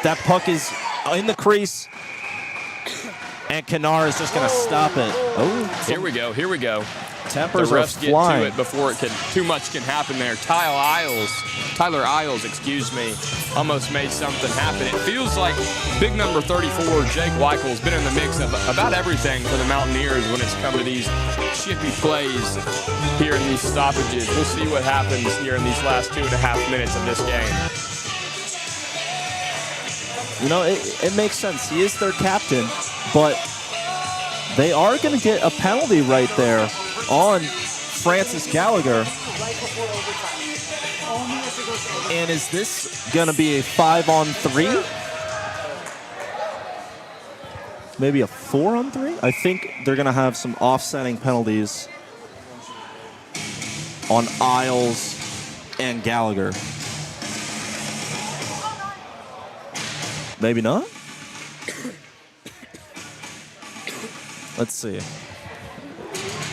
That puck is in the crease. And Canard is just going to stop it. Oh, here we go. Tempers the refs are get flying. to it before too much can happen there. Tyler Isles, almost made something happen. It feels like big number 34, Jake Weichel, has been in the mix of about everything for the Mountaineers when it's come to these chippy plays here in these stoppages. We'll see what happens here in these last 2.5 minutes of this game. It makes sense. He is their captain, but they are going to get a penalty right there on Francis Gallagher. And is this going to be a 5-on-3? Maybe a 4-on-3? I think they're going to have some offsetting penalties on Isles and Gallagher. Maybe not? Let's see.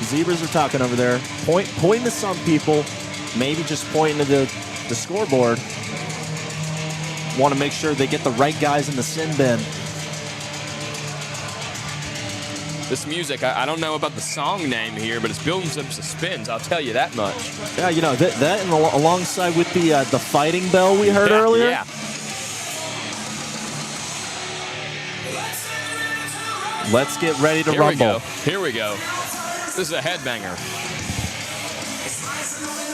Zebras are talking over there. Pointing to some people. Maybe just pointing to the scoreboard. Want to make sure they get the right guys in the sin bin. This music, I don't know about the song name here, but it's building some suspense, I'll tell you that much. Yeah, that and alongside with the fighting bell we heard earlier. Yeah. Let's get ready to rumble. Here we go. This is a headbanger.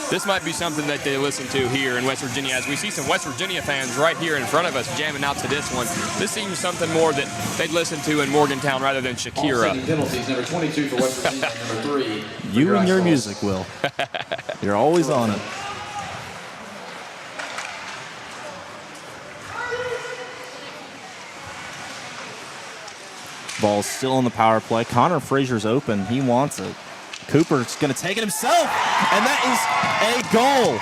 This might be something that they listen to here in West Virginia, as we see some West Virginia fans right here in front of us jamming out to this one. This seems something more that they'd listen to in Morgantown rather than Shakira. Penalties, number 22 for West Virginia, number 3. You and your music, Will. You're always on it. Ball's still on the power play. Connor Frazier's open. He wants it. Cooper's going to take it himself, and that is a goal.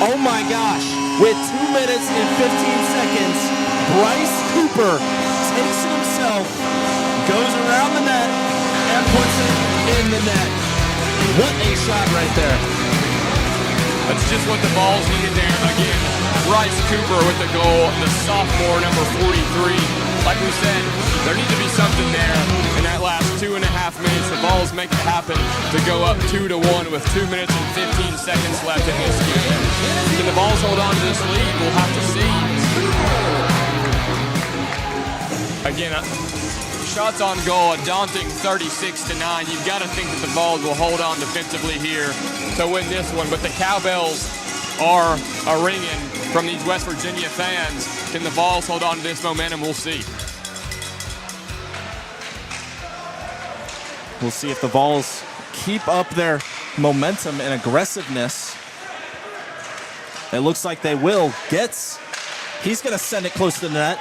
Oh my gosh. With 2 minutes and 15 seconds, Bryce Cooper takes it himself, goes around the net, and puts it in the net. What a shot right there. That's just what the Vols needed there. Again, Bryce Cooper with the goal, the sophomore, number 43. Like we said, there needs to be something there in that last 2.5 minutes. The Vols make it happen to go up 2-1 with 2 minutes and 15 seconds left in this game. Can the Vols hold on to this lead? We'll have to see. Again, shots on goal, a daunting 36-9. You've got to think that the Vols will hold on defensively here to win this one. But the cowbells are ringing from these West Virginia fans. Can the Vols hold on to this momentum? We'll see. We'll see if the Vols keep up their momentum and aggressiveness. It looks like they will. He's going to send it close to the net,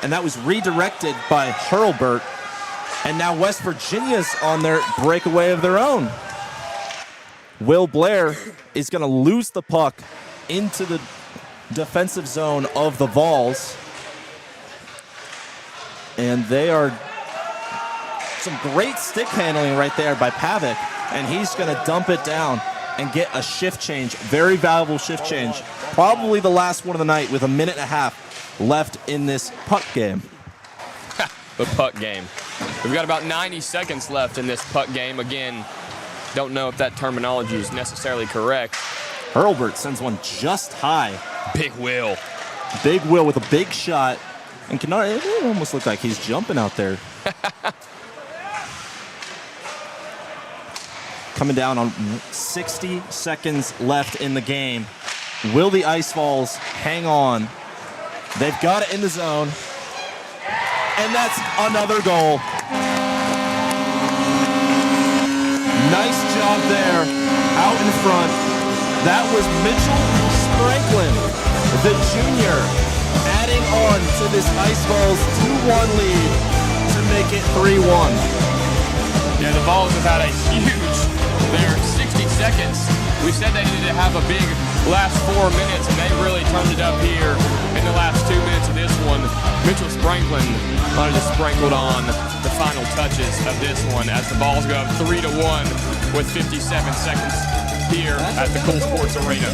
and that was redirected by Hurlbert. And now West Virginia's on their breakaway of their own. Will Blair is going to lose the puck into the defensive zone of the Vols. And they are some great stick handling right there by Pavic. And he's going to dump it down and get a shift change, very valuable shift change. Probably the last one of the night with a minute and a half left in this puck game. The puck game. We've got about 90 seconds left in this puck game. Again, don't know if that terminology is necessarily correct. Hurlbert sends one just high. Big Will. Big Will with a big shot. And Kennard, it almost looked like he's jumping out there. Coming down on 60 seconds left in the game. Will the Ice Vols hang on? They've got it in the zone. And that's another goal. Nice job there, out in front. That was Mitchell Spranklin, the junior, adding on to this Ice Vols 2-1 lead to make it 3-1. Yeah, the Vols have had a huge, they're 60 seconds. We said they needed to have a big last 4 minutes, and they really turned it up here in the last 2 minutes of this one. Mitchell Spranklin might have just sprinkled on the final touches of this one as the Vols go up 3-1 with 57 seconds here at the Cool Sports Arena.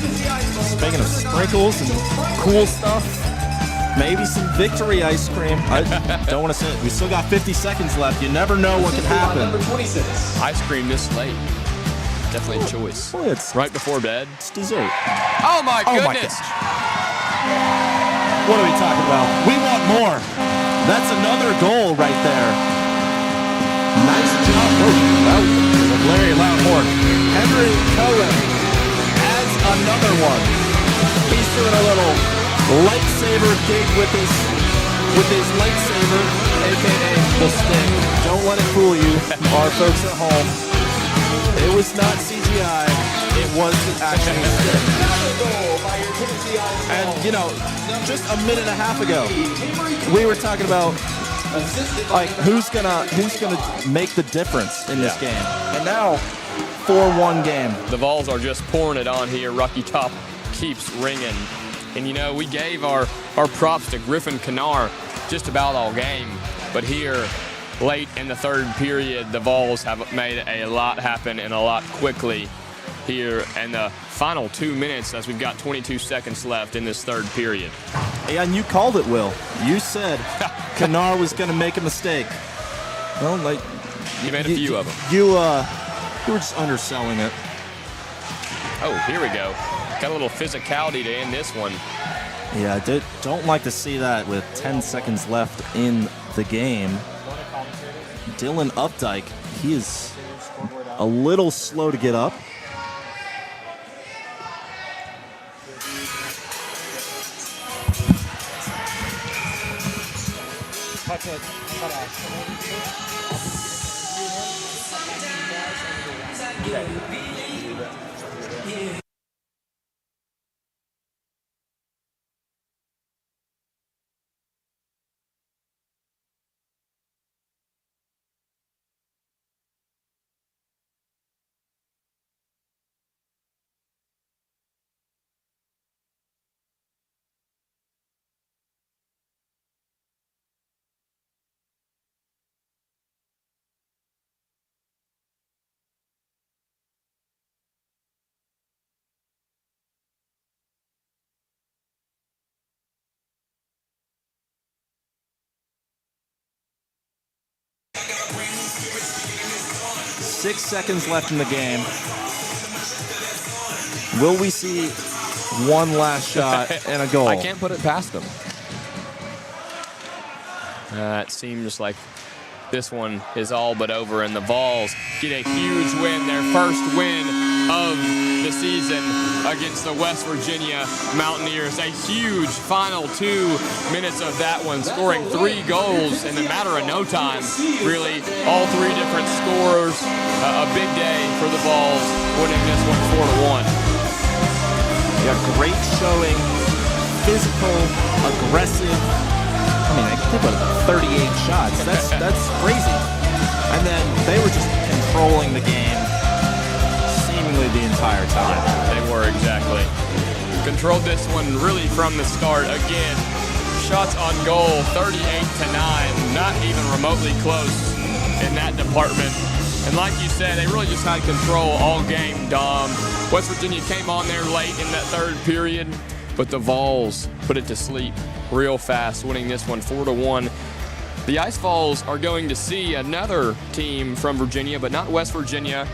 Speaking of sprinkles and cool stuff, maybe some victory ice cream. I don't want to say it. We still got 50 seconds left. You never know what can happen. Ice cream this late. Definitely a choice. Well, it's right before bed. It's dessert. Oh my goodness. What are we talking about? We want more. That's another goal right there. Nice job. That was Larry Loudhorn. Henry Cohen adds another one. He's doing a little lightsaber gig with his lightsaber, aka the stick. Don't let it fool you, our folks at home. It was not CGI. It was actually a stick. And you know, just a minute and a half ago, we were talking about like who's gonna make the difference in this game. And now 4-1 game. The Vols are just pouring it on here. Rocky Top keeps ringing. And you know, we gave our props to Griffin Kennard just about all game. But here, late in the third period, the Vols have made a lot happen and a lot quickly here in the final 2 minutes as we've got 22 seconds left in this third period. Yeah, and you called it, Will. You said Kennard was going to make a mistake. Well, like you made a few of them. You were just underselling it. Oh, here we go. Got a little physicality to end this one. Yeah, I don't like to see that with 10 seconds left in the game. Dylan Updike, he is a little slow to get up. Six seconds left in the game. Will we see one last shot and a goal? I can't put it past them. It seems like this one is all but over, and the Vols get a huge win, their first win of the season against the West Virginia Mountaineers. A huge final 2 minutes of that one, scoring 3 goals in a matter of no time. Really, all 3 different scorers. A big day for the Vols, winning this one 4-1. Yeah, great showing, physical, aggressive. I mean, I think about 38 shots. That's crazy. time. They were, exactly. Controlled this one really from the start. Again, shots on goal, 38-9. Not even remotely close in that department. And like you said, they really just had control all game, Dom. West Virginia came on there late in that third period, but the Vols put it to sleep real fast, winning this one 4-1. The Ice Vols are going to see another team from Virginia, but not West Virginia,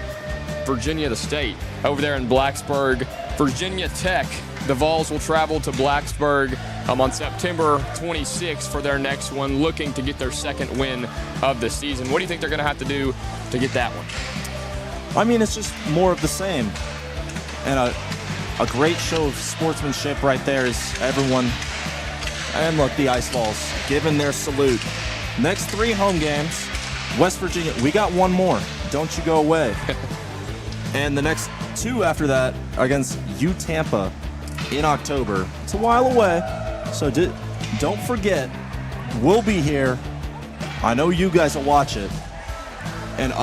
Virginia the state, over there in Blacksburg. Virginia Tech. The Vols will travel to Blacksburg on September 26th for their next one, looking to get their second win of the season. What do you think they're going to have to do to get that one? I mean, it's just more of the same. And a great show of sportsmanship right there is everyone. And look, the Ice Vols giving their salute. Next 3 home games, West Virginia, we got one more. Don't you go away. And the next 2 after that against Tampa in October. It's a while away, so don't forget, we'll be here. I know you guys will watch it. And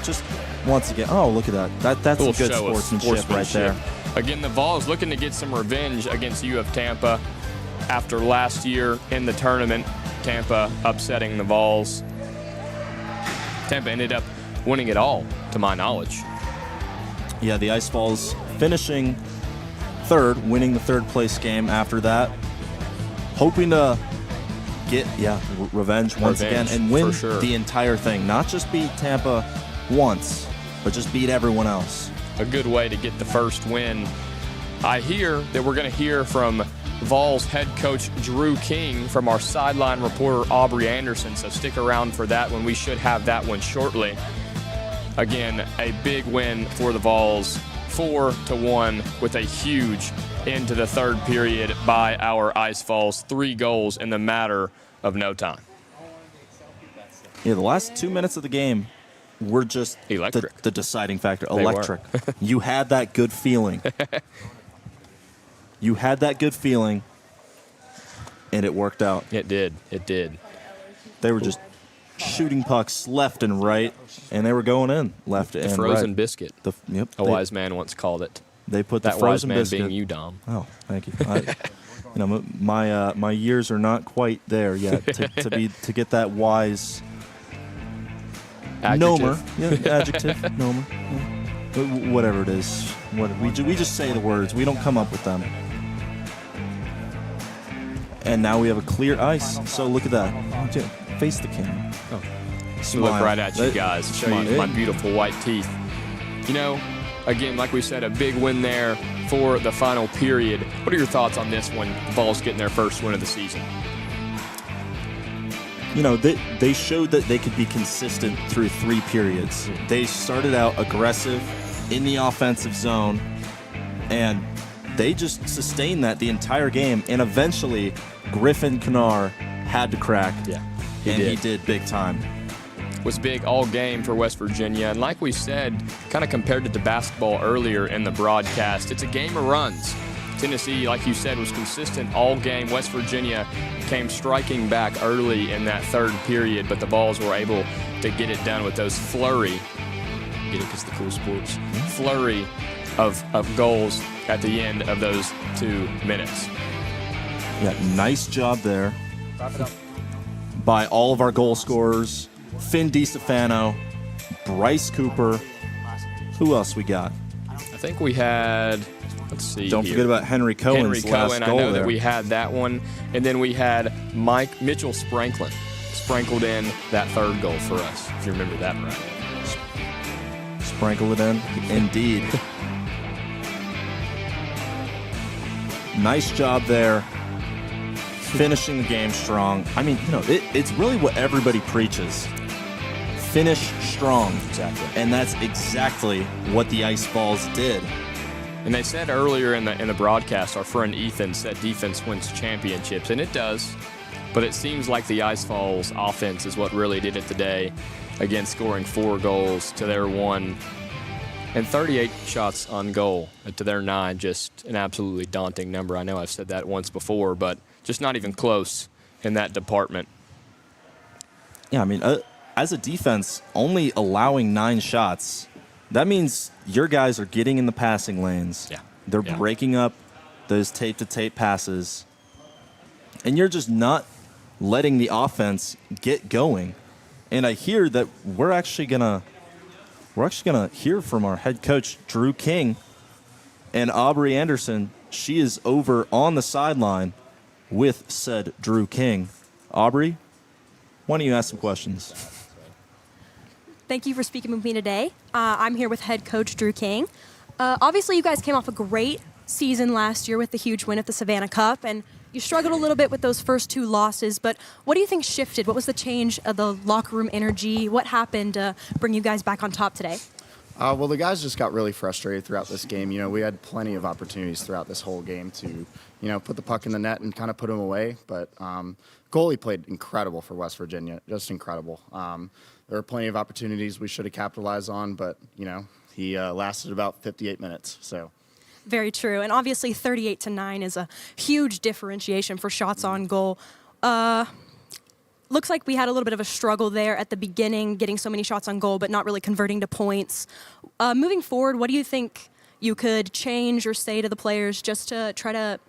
just once again, oh, look at that. That's some good sportsmanship right there. Again, the Vols looking to get some revenge against U of Tampa after last year in the tournament. Tampa upsetting the Vols. Tampa ended up winning it all, to my knowledge. Yeah, the Ice Vols finishing third, winning the third place game after that. Hoping to get, revenge once again and win the entire thing. Not just beat Tampa once, but just beat everyone else. A good way to get the first win. I hear that we're going to hear from Vols head coach Drew King from our sideline reporter Aubrey Anderson, so stick around for that one. We should have that one shortly. Again, a big win for the Vols, 4-1 with a huge end to the third period by our Ice Vols. 3 goals in the matter of no time. Yeah, the last 2 minutes of the game were just electric. The deciding factor. Electric. You had that good feeling. You had that good feeling, and it worked out. It did. It did. They were just shooting pucks left and right, and they were going in left and right. The frozen biscuit. Yep. A wise man once called it. They put that the frozen wise man biscuit. being you, Dom. Oh, thank you. My years are not quite there yet to get that wise adjective. Nomer. Yeah, adjective. Nomer. Yeah. Whatever it is. We just say the words. We don't come up with them. And now we have a clear ice. So look at that. Face the camera. Oh. Look right at you guys. Show you my beautiful white teeth. You know, again, like we said, a big win there for the final period. What are your thoughts on this one? The Vols getting their first win of the season. You know, they showed that they could be consistent through 3 periods. They started out aggressive in the offensive zone, and they just sustained that the entire game. And eventually, Griffin Kennard had to crack. Yeah, he did big time. Was big all game for West Virginia. And like we said, kind of compared it to basketball earlier in the broadcast, it's a game of runs. Tennessee, like you said, was consistent all game. West Virginia came striking back early in that third period, but the Vols were able to get it done with those flurry. Get it because the cool sports. Flurry of goals at the end of those 2 minutes. Yeah, nice job there by all of our goal scorers. Finn DiStefano, Bryce Cooper. Who else we got? I think we had, let's see. Don't forget about Henry Cohen's last goal I know there. that we had that one. And then we had Mitchell Spranklin sprinkled in that third goal for us, if you remember that right. Sprinkle it in, indeed. Nice job there. Finishing the game strong. I mean, you know, it's really what everybody preaches. Finish strong. Exactly. And that's exactly what the Ice Vols did. And they said earlier in the broadcast, our friend Ethan said defense wins championships, and it does. But it seems like the Ice Vols offense is what really did it today. Again, scoring 4 goals to their 1. And 38 shots on goal to their 9. Just an absolutely daunting number. I know I've said that once before, but just not even close in that department. Yeah, I mean, as a defense, only allowing 9 shots that means your guys are getting in the passing lanes. Yeah. They're Yeah. breaking up those tape-to-tape passes. And you're just not letting the offense get going. And I hear that we're actually gonna hear from our head coach, Drew King, and Aubrey Anderson. She is over on the sideline with said Drew King. Aubrey, why don't you ask some questions? Thank you for speaking with me today. I'm here with head coach Drew King. Obviously, you guys came off a great season last year with the huge win at the Savannah Cup, and you struggled a little bit with those first 2 losses, but what do you think shifted? What was the change of the locker room energy? What happened to bring you guys back on top today? Well, the guys just got really frustrated throughout this game. You know, we had plenty of opportunities throughout this whole game to, you know, put the puck in the net and kind of put them away. But goalie played incredible for West Virginia, just incredible. There were plenty of opportunities we should have capitalized on, but, you know, he lasted about 58 minutes. So. Very true. And obviously 38-9 is a huge differentiation for shots on goal. Looks like we had a little bit of a struggle there at the beginning, getting so many shots on goal, but not really converting to points. Moving forward, what do you think you could change or say to the players just to try to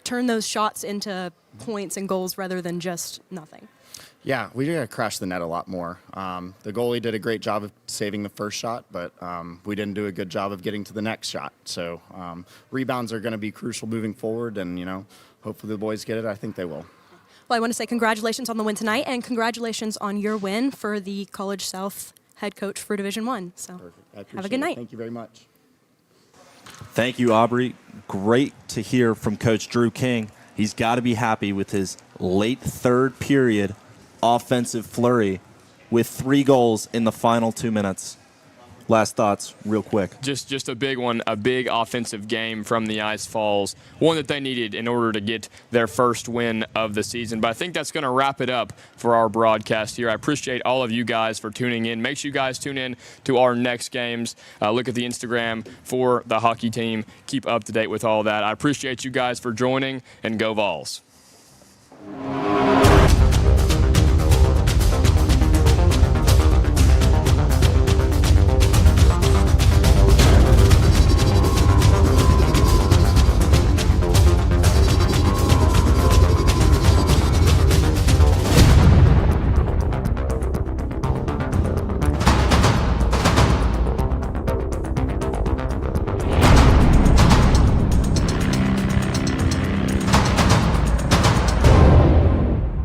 turn those shots into points and goals rather than just nothing? Yeah, we got to crash the net a lot more. The goalie did a great job of saving the first shot, but we didn't do a good job of getting to the next shot. So rebounds are going to be crucial moving forward, and, you know, hopefully the boys get it. I think they will. Well, I want to say congratulations on the win tonight, and congratulations on your win for the College South head coach for Division I. So have a good night. Thank you very much. Thank you, Aubrey. Great to hear from Coach Drew King. He's got to be happy with his late third period offensive flurry with 3 goals in the final 2 minutes. Last thoughts, real quick. Just a big one, a big offensive game from the Ice Falls, one that they needed in order to get their first win of the season. But I think that's going to wrap it up for our broadcast here. I appreciate all of you guys for tuning in. Make sure you guys tune in to our next games. Look at the Instagram for the hockey team. Keep up to date with all that. I appreciate you guys for joining, and go Vols.